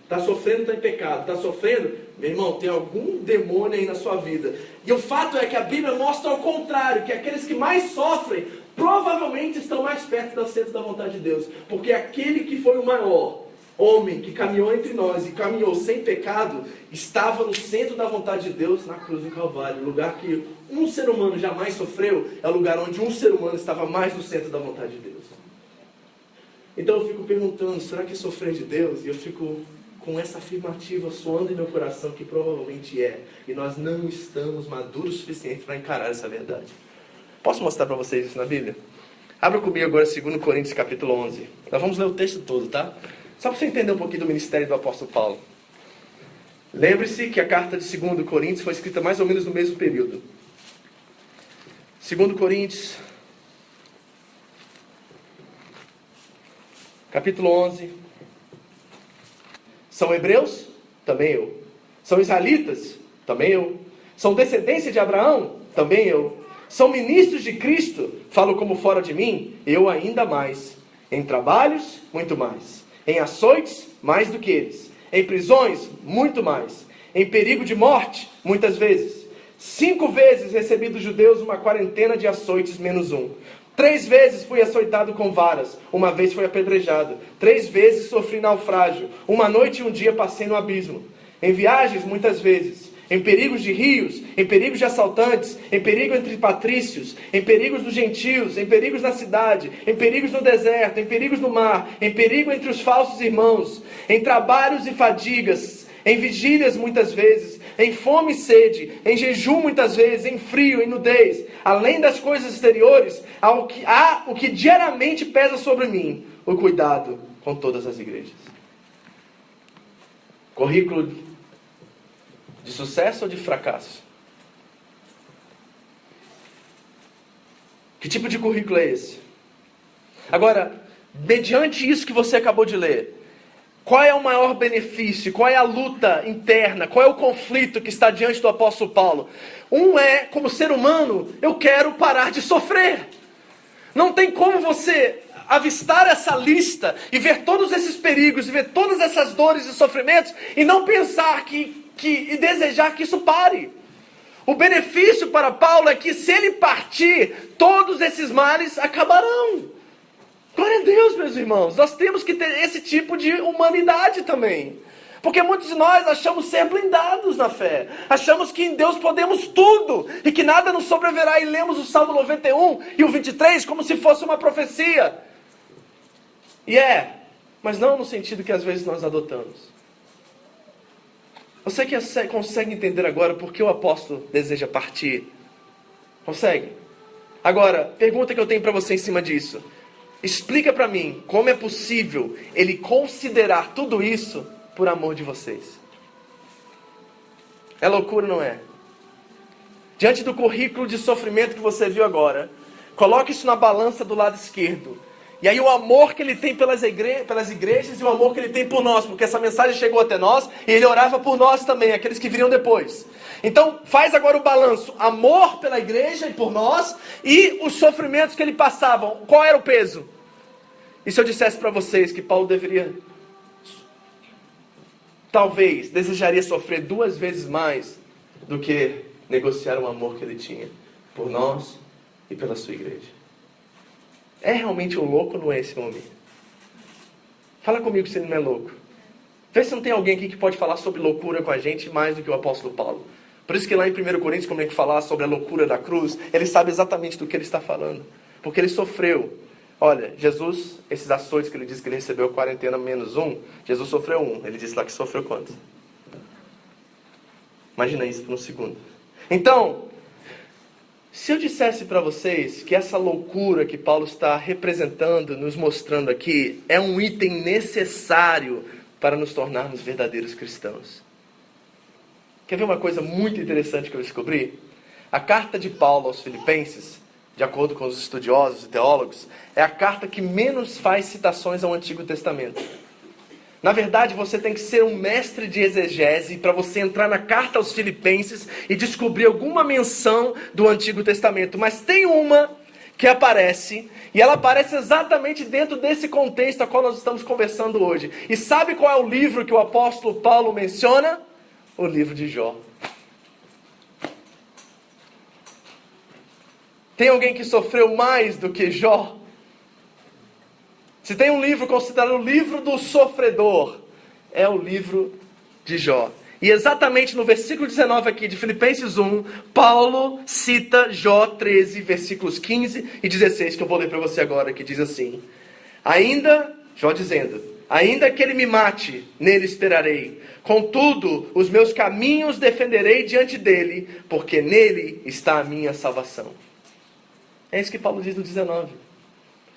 S1: Está sofrendo, está em pecado. Está sofrendo, meu irmão, tem algum demônio aí na sua vida. E o fato é que a Bíblia mostra ao contrário, que aqueles que mais sofrem, provavelmente estão mais perto do centro da vontade de Deus. Porque aquele que foi o maior homem, que caminhou entre nós e caminhou sem pecado, estava no centro da vontade de Deus na cruz do Calvário. O lugar que um ser humano jamais sofreu, é o lugar onde um ser humano estava mais no centro da vontade de Deus. Então eu fico perguntando, será que sofrer de Deus? E eu fico com essa afirmativa soando em meu coração que provavelmente é. E nós não estamos maduros o suficiente para encarar essa verdade. Posso mostrar para vocês isso na Bíblia? Abra comigo agora 2 Coríntios capítulo 11. Nós vamos ler o texto todo, tá? Só para você entender um pouquinho do ministério do apóstolo Paulo. Lembre-se que a carta de 2 Coríntios foi escrita mais ou menos no mesmo período. 2 Coríntios, capítulo 11. São hebreus? Também eu. São israelitas? Também eu. São descendência de Abraão? Também eu. São ministros de Cristo? Falo como fora de mim? Eu ainda mais. Em trabalhos? Muito mais. Em açoites? Mais do que eles. Em prisões? Muito mais. Em perigo de morte? Muitas vezes. 5 vezes recebi dos judeus uma quarentena de açoites menos um. 3 vezes fui açoitado com varas, 1 vez fui apedrejado, 3 vezes sofri naufrágio, 1 noite e 1 dia passei no abismo. Em viagens muitas vezes, em perigos de rios, em perigos de assaltantes, em perigo entre patrícios, em perigos dos gentios, em perigos na cidade, em perigos no deserto, em perigos no mar, em perigo entre os falsos irmãos, em trabalhos e fadigas, em vigílias muitas vezes, em fome e sede, em jejum muitas vezes, em frio, em nudez, além das coisas exteriores, há o que diariamente pesa sobre mim, o cuidado com todas as igrejas. Currículo de sucesso ou de fracasso? Que tipo de currículo é esse? Agora, mediante isso que você acabou de ler, qual é o maior benefício? Qual é a luta interna? Qual é o conflito que está diante do apóstolo Paulo? Um é, como ser humano, eu quero parar de sofrer. Não tem como você avistar essa lista e ver todos esses perigos, e ver todas essas dores e sofrimentos, e não pensar e desejar que isso pare. O benefício para Paulo é que se ele partir, todos esses males acabarão. Glória a Deus, meus irmãos. Nós temos que ter esse tipo de humanidade também. Porque muitos de nós achamos ser blindados na fé. Achamos que em Deus podemos tudo. E que nada nos sobreverá. E lemos o Salmo 91 e o 23 como se fosse uma profecia. E mas não no sentido que às vezes nós adotamos. Você que consegue entender agora por que o apóstolo deseja partir? Consegue? Agora, pergunta que eu tenho para você em cima disso. Explica para mim como é possível ele considerar tudo isso por amor de vocês. É loucura, não é? Diante do currículo de sofrimento que você viu agora, coloque isso na balança do lado esquerdo. E aí o amor que ele tem pelas igrejas e o amor que ele tem por nós, porque essa mensagem chegou até nós e ele orava por nós também, aqueles que viriam depois. Então faz agora o balanço, amor pela igreja e por nós, e os sofrimentos que ele passava. Qual era o peso? E se eu dissesse para vocês que Paulo talvez desejaria sofrer 2 vezes mais do que negociar o amor que ele tinha por nós e pela sua igreja? É realmente um louco, não é esse homem? Fala comigo se ele não é louco. Vê se não tem alguém aqui que pode falar sobre loucura com a gente mais do que o apóstolo Paulo. Por isso que lá em 1 Coríntios, como ele falar sobre a loucura da cruz, ele sabe exatamente do que ele está falando. Porque ele sofreu. Olha, Jesus, esses açoites que ele disse que ele recebeu, quarentena menos 1, Jesus sofreu 1. Ele disse lá que sofreu quanto? Imagina isso por um segundo. Então, se eu dissesse para vocês que essa loucura que Paulo está representando, nos mostrando aqui, é um item necessário para nos tornarmos verdadeiros cristãos. Quer ver uma coisa muito interessante que eu descobri? A carta de Paulo aos Filipenses, de acordo com os estudiosos e teólogos, é a carta que menos faz citações ao Antigo Testamento. Na verdade, você tem que ser um mestre de exegese para você entrar na carta aos Filipenses e descobrir alguma menção do Antigo Testamento. Mas tem uma que aparece, e ela aparece exatamente dentro desse contexto a qual nós estamos conversando hoje. E sabe qual é o livro que o apóstolo Paulo menciona? O livro de Jó. Tem alguém que sofreu mais do que Jó? Se tem um livro considerado o livro do sofredor, é o livro de Jó. E exatamente no versículo 19 aqui de Filipenses 1, Paulo cita Jó 13, versículos 15 e 16, que eu vou ler para você agora, que diz assim: Jó dizendo, ainda que ele me mate, nele esperarei. Contudo, os meus caminhos defenderei diante dele, porque nele está a minha salvação. É isso que Paulo diz no 19.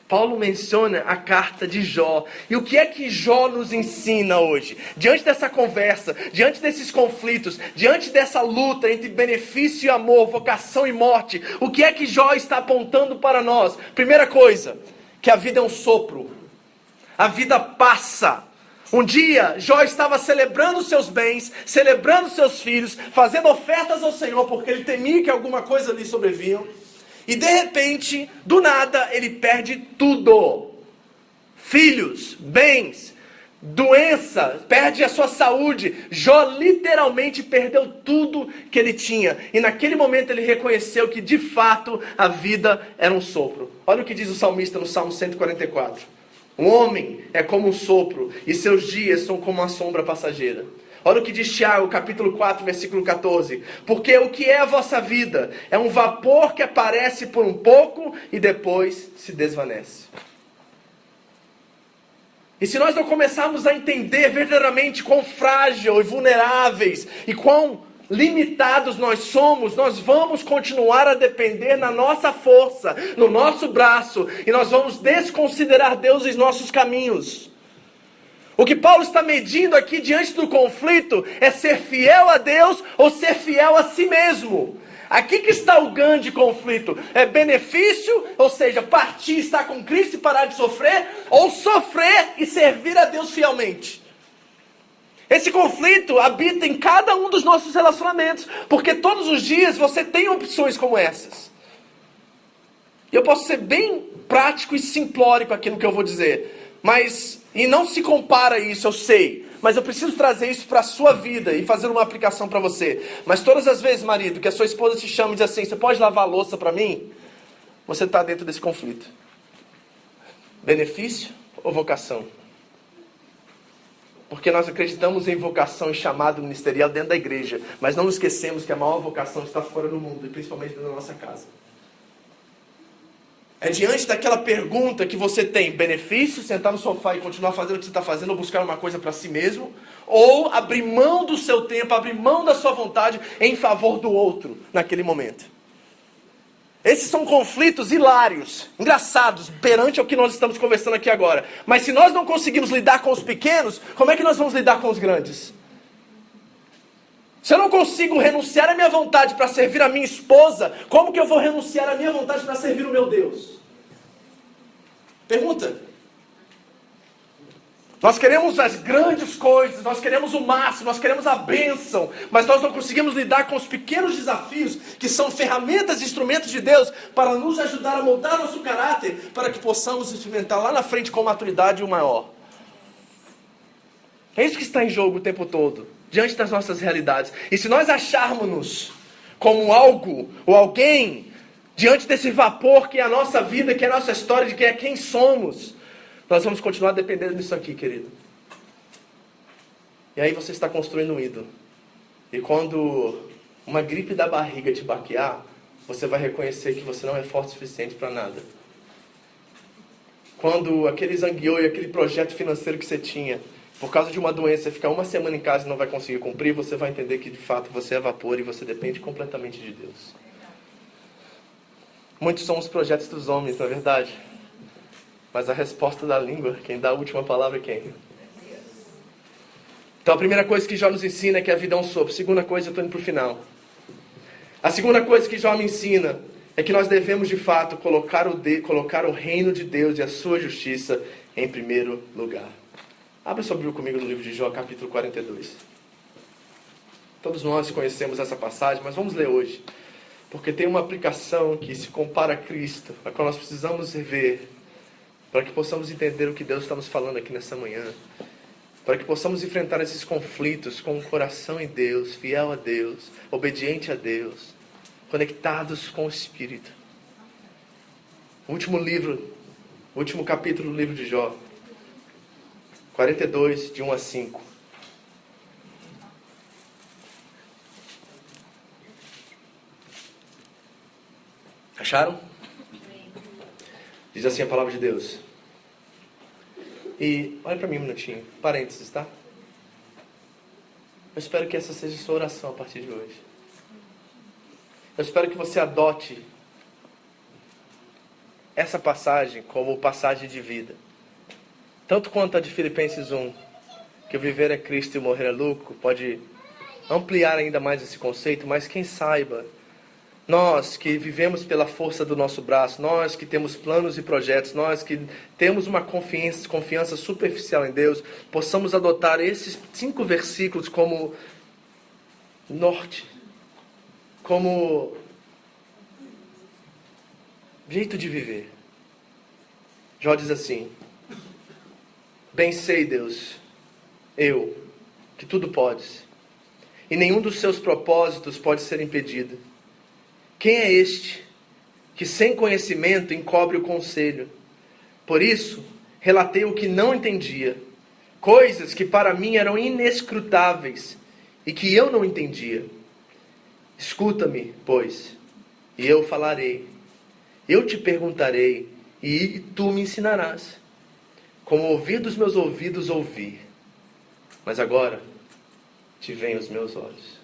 S1: Paulo menciona a carta de Jó. E o que é que Jó nos ensina hoje? Diante dessa conversa, diante desses conflitos, diante dessa luta entre benefício e amor, vocação e morte, o que é que Jó está apontando para nós? Primeira coisa, que a vida é um sopro. A vida passa. Um dia, Jó estava celebrando seus bens, celebrando seus filhos, fazendo ofertas ao Senhor, porque ele temia que alguma coisa lhe sobrevinha. E de repente, do nada, ele perde tudo. Filhos, bens, doença, perde a sua saúde. Jó literalmente perdeu tudo que ele tinha. E naquele momento ele reconheceu que de fato a vida era um sopro. Olha o que diz o salmista no Salmo 144. Um homem é como um sopro, e seus dias são como uma sombra passageira. Olha o que diz Tiago, capítulo 4, versículo 14. Porque o que é a vossa vida? É um vapor que aparece por um pouco e depois se desvanece. E se nós não começarmos a entender verdadeiramente quão frágil e vulneráveis e quão limitados nós somos, nós vamos continuar a depender na nossa força, no nosso braço, e nós vamos desconsiderar Deus em nossos caminhos. O que Paulo está medindo aqui diante do conflito é ser fiel a Deus ou ser fiel a si mesmo. Aqui que está o grande conflito. É benefício, ou seja, partir, estar com Cristo e parar de sofrer, ou sofrer e servir a Deus fielmente. Esse conflito habita em cada um dos nossos relacionamentos, porque todos os dias você tem opções como essas. E eu posso ser bem prático e simplórico aqui no que eu vou dizer, e não se compara isso, eu sei, mas eu preciso trazer isso para a sua vida e fazer uma aplicação para você. Mas todas as vezes, marido, que a sua esposa te chama e diz assim, você pode lavar a louça para mim? Você está dentro desse conflito. Benefício ou vocação? Porque nós acreditamos em vocação e chamado ministerial dentro da igreja, mas não esquecemos que a maior vocação está fora do mundo, e principalmente dentro da nossa casa. É diante daquela pergunta que você tem benefício, sentar no sofá e continuar fazendo o que você está fazendo, ou buscar uma coisa para si mesmo, ou abrir mão do seu tempo, abrir mão da sua vontade em favor do outro naquele momento. Esses são conflitos hilários, engraçados, perante o que nós estamos conversando aqui agora. Mas se nós não conseguimos lidar com os pequenos, como é que nós vamos lidar com os grandes? Se eu não consigo renunciar à minha vontade para servir a minha esposa, como que eu vou renunciar à minha vontade para servir o meu Deus? Pergunta. Nós queremos as grandes coisas, nós queremos o máximo, nós queremos a bênção, mas nós não conseguimos lidar com os pequenos desafios, que são ferramentas e instrumentos de Deus, para nos ajudar a moldar nosso caráter, para que possamos experimentar lá na frente com maturidade o maior. É isso que está em jogo o tempo todo, diante das nossas realidades. E se nós acharmos-nos como algo ou alguém, diante desse vapor que é a nossa vida, que é a nossa história, de que é quem somos, nós vamos continuar dependendo disso aqui, querido. E aí você está construindo um ídolo. E quando uma gripe da barriga te baquear, você vai reconhecer que você não é forte o suficiente para nada. Quando aquele zangueou e aquele projeto financeiro que você tinha, por causa de uma doença, ficar uma semana em casa e não vai conseguir cumprir, você vai entender que de fato você é vapor e você depende completamente de Deus. Muitos são os projetos dos homens, não é verdade? Mas a resposta da língua, quem dá a última palavra é quem? Então a primeira coisa que Jó nos ensina é que a vida é um sopro. Segunda coisa, eu estou indo para o final. A segunda coisa que Jó me ensina é que nós devemos de fato colocar o reino de Deus e a sua justiça em primeiro lugar. Abra sua Bíblia comigo no livro de Jó, capítulo 42. Todos nós conhecemos essa passagem, mas vamos ler hoje. Porque tem uma aplicação que se compara a Cristo, a qual nós precisamos ver, para que possamos entender o que Deus está nos falando aqui nessa manhã. Para que possamos enfrentar esses conflitos com o coração em Deus, fiel a Deus, obediente a Deus, conectados com o Espírito. O último capítulo do livro de Jó. 42, de 1 a 5. Acharam? Diz assim a palavra de Deus. E olha para mim um minutinho, parênteses, tá? Eu espero que essa seja a sua oração a partir de hoje. Eu espero que você adote essa passagem como passagem de vida. Tanto quanto a de Filipenses 1, que o viver é Cristo e o morrer é lucro, pode ampliar ainda mais esse conceito, mas quem saiba, nós que vivemos pela força do nosso braço, nós que temos planos e projetos, nós que temos uma confiança superficial em Deus, possamos adotar esses 5 versículos como norte, como jeito de viver. Jó diz assim: bem sei, Deus, que tudo podes, e nenhum dos seus propósitos pode ser impedido. Quem é este que sem conhecimento encobre o conselho? Por isso, relatei o que não entendia, coisas que para mim eram inescrutáveis e que eu não entendia. Escuta-me, pois, e eu falarei. Eu te perguntarei e tu me ensinarás. como ouvir dos meus ouvidos ouvi, mas agora te veem os meus olhos.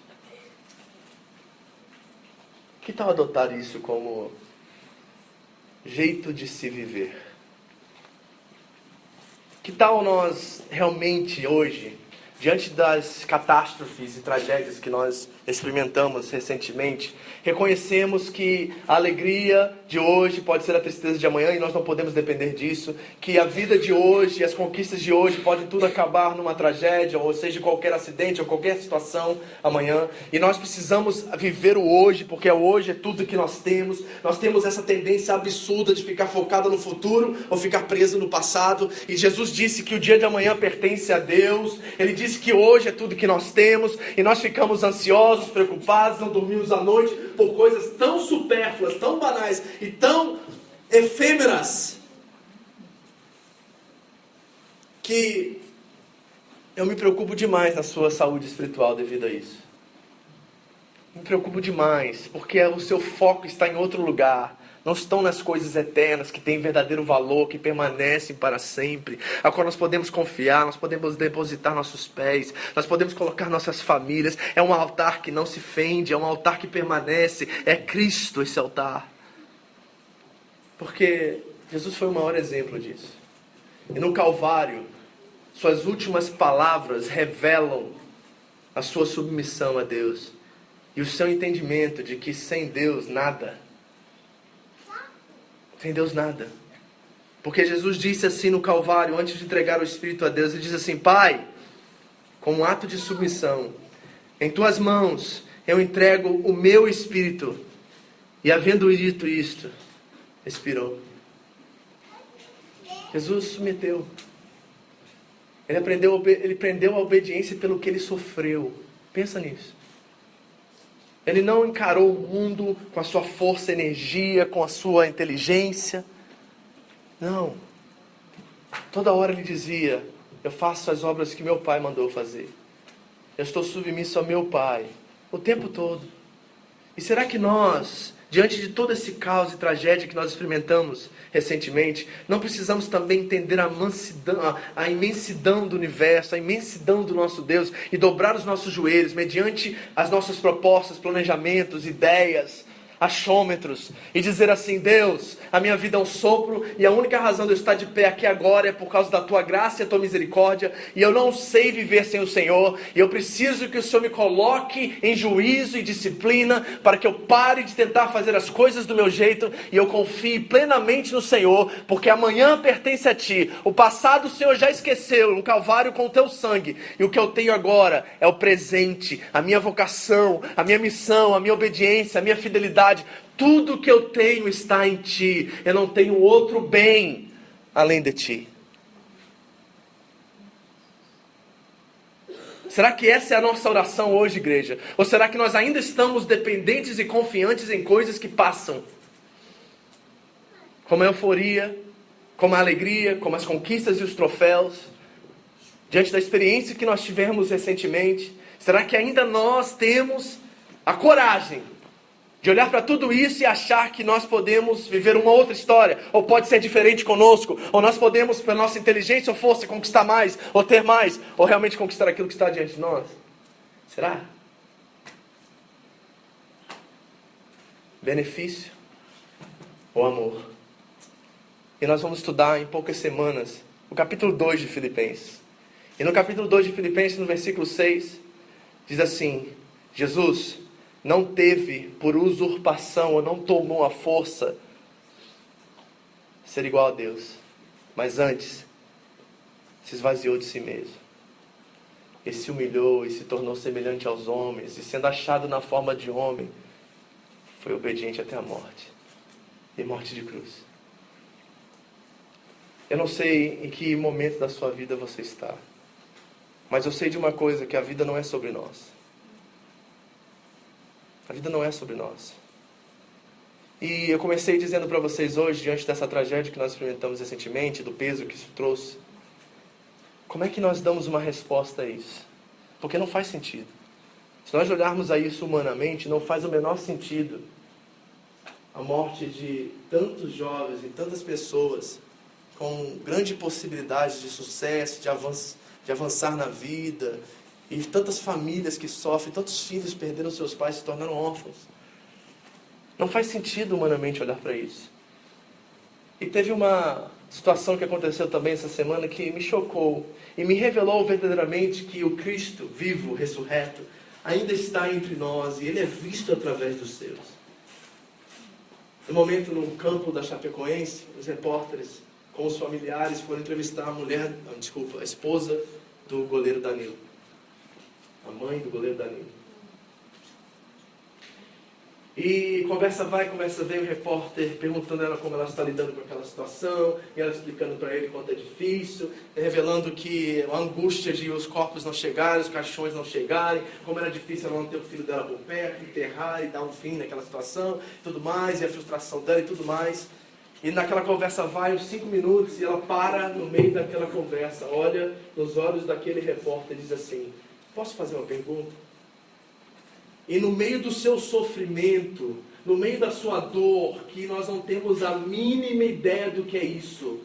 S1: Que tal adotar isso como jeito de se viver? Que tal nós realmente hoje, diante das catástrofes e tragédias que nós experimentamos recentemente, reconhecemos que a alegria de hoje pode ser a tristeza de amanhã e nós não podemos depender disso, que a vida de hoje, as conquistas de hoje podem tudo acabar numa tragédia, ou seja, qualquer acidente ou qualquer situação amanhã, e nós precisamos viver o hoje, porque o hoje é tudo que nós temos essa tendência absurda de ficar focado no futuro ou ficar preso no passado, e Jesus disse que o dia de amanhã pertence a Deus, Ele disse que hoje é tudo que nós temos, e nós ficamos ansiosos, preocupados, não dormimos à noite por coisas tão supérfluas, tão banais e tão efêmeras, que eu me preocupo demais na sua saúde espiritual devido a isso. Me preocupo demais, porque o seu foco está em outro lugar. Não estão nas coisas eternas, que têm verdadeiro valor, que permanecem para sempre, a qual nós podemos confiar, nós podemos depositar nossos pés, nós podemos colocar nossas famílias. É um altar que não se fende, é um altar que permanece, é Cristo esse altar. Porque Jesus foi o maior exemplo disso. E no Calvário, suas últimas palavras revelam a sua submissão a Deus e o seu entendimento de que sem Deus nada. Sem Deus nada. Porque Jesus disse assim no Calvário, antes de entregar o Espírito a Deus, Ele diz assim: Pai, como um ato de submissão, em Tuas mãos eu entrego o meu Espírito. E havendo dito isto, expirou. Jesus submeteu. Ele prendeu a obediência pelo que Ele sofreu. Pensa nisso. Ele não encarou o mundo com a sua força, energia, com a sua inteligência. Não. Toda hora Ele dizia: eu faço as obras que meu Pai mandou fazer. Eu estou submisso ao meu Pai. O tempo todo. E será que nós, diante de todo esse caos e tragédia que nós experimentamos recentemente, não precisamos também entender a mansidão, a imensidão do universo, a imensidão do nosso Deus, e dobrar os nossos joelhos mediante as nossas propostas, planejamentos, ideias, achômetros, e dizer assim: Deus, a minha vida é um sopro, e a única razão de eu estar de pé aqui agora é por causa da Tua graça e a Tua misericórdia, e eu não sei viver sem o Senhor, e eu preciso que o Senhor me coloque em juízo e disciplina, para que eu pare de tentar fazer as coisas do meu jeito, e eu confie plenamente no Senhor, porque amanhã pertence a Ti. O passado o Senhor já esqueceu, no Calvário com o Teu sangue, e o que eu tenho agora é o presente, a minha vocação, a minha missão, a minha obediência, a minha fidelidade. Tudo que eu tenho está em Ti. Eu não tenho outro bem além de Ti. Será que essa é a nossa oração hoje, igreja? Ou será que nós ainda estamos dependentes e confiantes em coisas que passam? Como a euforia, como a alegria, como as conquistas e os troféus, diante da experiência que nós tivemos recentemente. Será que ainda nós temos a coragem de olhar para tudo isso e achar que nós podemos viver uma outra história, ou pode ser diferente conosco, ou nós podemos, pela nossa inteligência ou força, conquistar mais, ou ter mais, ou realmente conquistar aquilo que está diante de nós? Será? Benefício ou amor? E nós vamos estudar em poucas semanas o capítulo 2 de Filipenses. E no capítulo 2 de Filipenses, no versículo 6, diz assim: Jesus não teve por usurpação, ou não tomou a força ser igual a Deus, mas antes se esvaziou de si mesmo. Ele se humilhou e se tornou semelhante aos homens, e sendo achado na forma de homem, foi obediente até a morte, e morte de cruz. Eu não sei em que momento da sua vida você está, mas eu sei de uma coisa, que a vida não é sobre nós. A vida não é sobre nós. E eu comecei dizendo para vocês hoje, diante dessa tragédia que nós experimentamos recentemente, do peso que isso trouxe, como é que nós damos uma resposta a isso? Porque não faz sentido. Se nós olharmos a isso humanamente, não faz o menor sentido a morte de tantos jovens e tantas pessoas com grande possibilidade de sucesso, de avançar na vida, e tantas famílias que sofrem, tantos filhos perderam seus pais, se tornaram órfãos. Não faz sentido humanamente olhar para isso. E teve uma situação que aconteceu também essa semana que me chocou e me revelou verdadeiramente que o Cristo vivo, ressurreto, ainda está entre nós e Ele é visto através dos seus. No momento, no campo da Chapecoense, os repórteres com os familiares foram entrevistar a esposa do goleiro Danilo. A mãe do goleiro Danilo. E conversa vai, conversa vem, o repórter perguntando a ela como ela está lidando com aquela situação, e ela explicando para ele quanto é difícil, revelando que a angústia de os corpos não chegarem, os caixões não chegarem, como era difícil ela não ter o filho dela por perto, enterrar e dar um fim naquela situação, tudo mais, e a frustração dela e tudo mais. E naquela conversa vai uns 5 minutos e ela para no meio daquela conversa, olha nos olhos daquele repórter e diz assim: posso fazer uma pergunta? E no meio do seu sofrimento, no meio da sua dor, que nós não temos a mínima ideia do que é isso,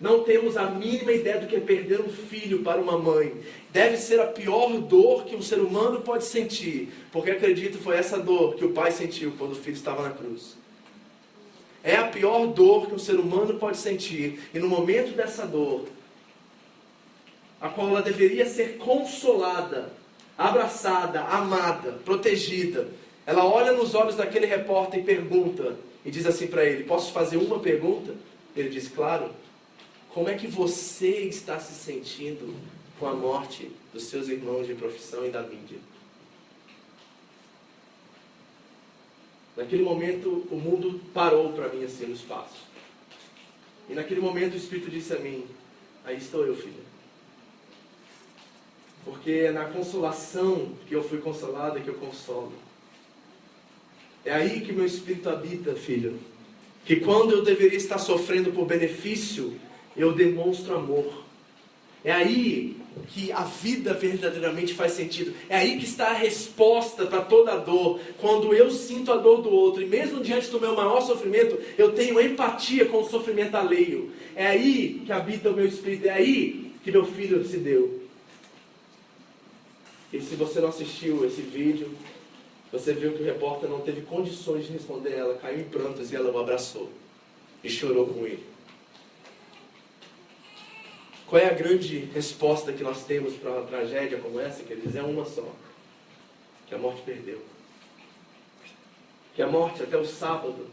S1: não temos a mínima ideia do que é perder um filho para uma mãe, deve ser a pior dor que um ser humano pode sentir, porque acredito foi essa dor que o pai sentiu quando o filho estava na cruz. É a pior dor que um ser humano pode sentir, e no momento dessa dor, a qual ela deveria ser consolada, abraçada, amada, protegida, ela olha nos olhos daquele repórter e pergunta, e diz assim para ele: posso fazer uma pergunta? Ele diz: claro. Como é que você está se sentindo com a morte dos seus irmãos de profissão e da mídia? Naquele momento o mundo parou para mim assim no espaço, e naquele momento o Espírito disse a mim: aí estou eu, filha. Porque é na consolação que eu fui consolado que eu consolo. É aí que meu Espírito habita, filho. Que quando eu deveria estar sofrendo por benefício, eu demonstro amor. É aí que a vida verdadeiramente faz sentido. É aí que está a resposta para toda a dor. Quando eu sinto a dor do outro, e mesmo diante do meu maior sofrimento, eu tenho empatia com o sofrimento alheio. É aí que habita o meu Espírito. É aí que meu filho se deu. E se você não assistiu esse vídeo, você viu que o repórter não teve condições de responder a ela, caiu em prantos e ela o abraçou e chorou com ele. Qual é a grande resposta que nós temos para uma tragédia como essa, queridos? É uma só: que a morte perdeu. Que a morte, até o sábado,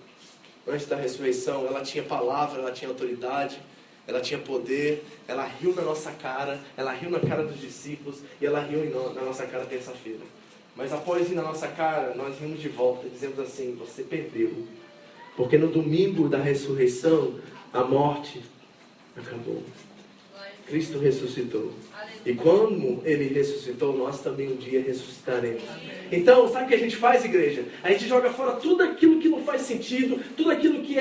S1: antes da ressurreição, ela tinha palavra, ela tinha autoridade, ela tinha poder, ela riu na nossa cara, ela riu na cara dos discípulos e ela riu na nossa cara terça-feira. Mas após rir na nossa cara, nós rimos de volta e dizemos assim: você perdeu. Porque no domingo da ressurreição, a morte acabou. Cristo ressuscitou. E quando Ele ressuscitou, nós também um dia ressuscitaremos. Então, sabe o que a gente faz, igreja? A gente joga fora tudo aquilo que não faz sentido, tudo aquilo que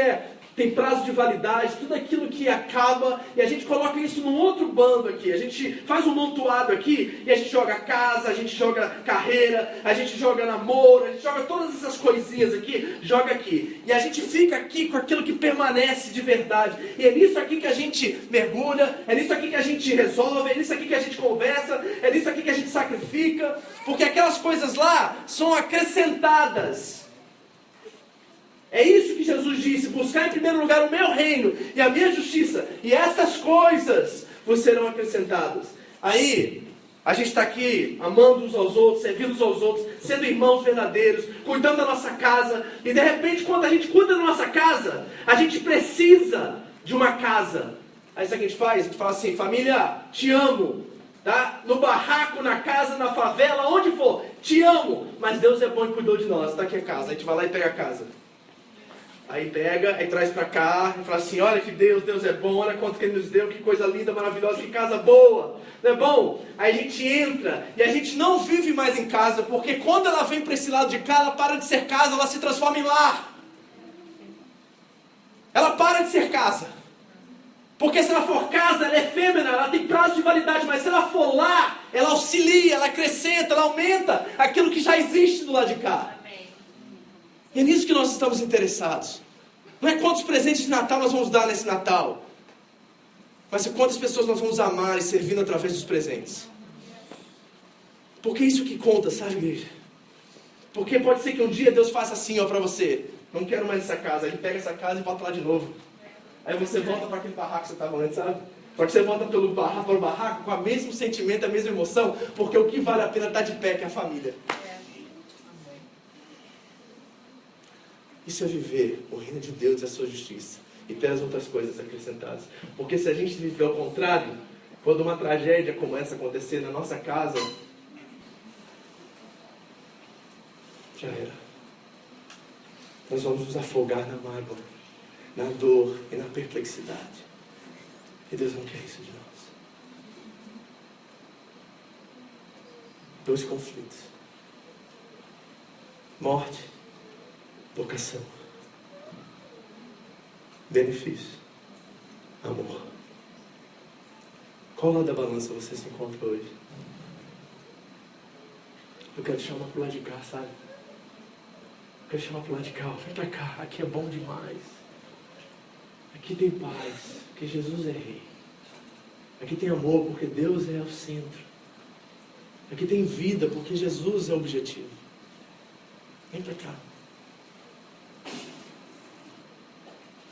S1: tem prazo de validade, tudo aquilo que acaba, e a gente coloca isso num outro bando aqui. A gente faz um montoado aqui, e a gente joga casa, a gente joga carreira, a gente joga namoro, a gente joga todas essas coisinhas aqui, joga aqui. E a gente fica aqui com aquilo que permanece de verdade. E é nisso aqui que a gente mergulha, é nisso aqui que a gente resolve, é nisso aqui que a gente conversa, é nisso aqui que a gente sacrifica, porque aquelas coisas lá são acrescentadas. É isso que Jesus disse: buscar em primeiro lugar o meu reino e a minha justiça, e essas coisas vos serão acrescentadas. Aí, a gente está aqui amando uns aos outros, servindo uns aos outros, sendo irmãos verdadeiros, cuidando da nossa casa, e de repente, quando a gente cuida da nossa casa, a gente precisa de uma casa. Aí sabe o que a gente faz? A gente fala assim: família, te amo. Tá? No barraco, na casa, na favela, onde for, te amo. Mas Deus é bom e cuidou de nós. Está aqui a casa. A gente vai lá e pega a casa. Aí pega, aí traz para cá, e fala assim: olha que Deus é bom, olha quanto que Ele nos deu, que coisa linda, maravilhosa, que casa boa, não é bom? Aí a gente entra, e a gente não vive mais em casa, porque quando ela vem para esse lado de cá, ela para de ser casa, ela se transforma em lar. Ela para de ser casa. Porque se ela for casa, ela é efêmera, ela tem prazo de validade, mas se ela for lar, ela auxilia, ela acrescenta, ela aumenta aquilo que já existe do lado de cá. E é nisso que nós estamos interessados. Não é quantos presentes de Natal nós vamos dar nesse Natal. Mas quantas pessoas nós vamos amar e servindo através dos presentes? Porque é isso que conta, sabe, igreja? Porque pode ser que um dia Deus faça assim, ó, pra você. Não quero mais essa casa. Aí ele pega essa casa e volta lá de novo. Aí você volta para aquele barraco que você estava antes, sabe? Só que você volta para o barraco com o mesmo sentimento, a mesma emoção. Porque o que vale a pena estar de pé, que é a família. Isso é viver o reino de Deus e a sua justiça. E ter as outras coisas acrescentadas. Porque se a gente viver ao contrário, quando uma tragédia começa a acontecer na nossa casa, já era. Nós vamos nos afogar na mágoa, na dor e na perplexidade. E Deus não quer isso de nós. 2 conflitos. Morte, vocação. Benefício, amor. Qual lado da balança você se encontra hoje? Eu quero te chamar pro lado de cá, sabe? Eu quero te chamar pro lado de cá. Vem pra cá, aqui é bom demais. Aqui tem paz, porque Jesus é rei. Aqui tem amor, porque Deus é o centro. Aqui tem vida, porque Jesus é o objetivo. Vem pra cá.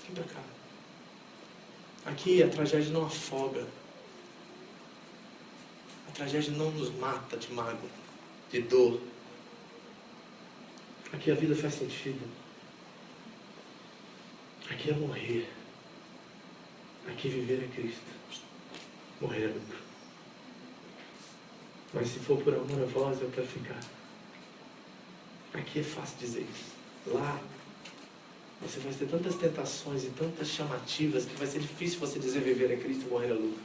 S1: Vem pra cá. Aqui a tragédia não afoga. A tragédia não nos mata de mágoa, de dor. Aqui a vida faz sentido. Aqui é morrer. Aqui viver é Cristo. Morrer é lucro. Mas se for por amor a vós, eu quero ficar. Aqui é fácil dizer isso. Lá, você vai ter tantas tentações e tantas chamativas que vai ser difícil você dizer viver é Cristo e morrer é lucro.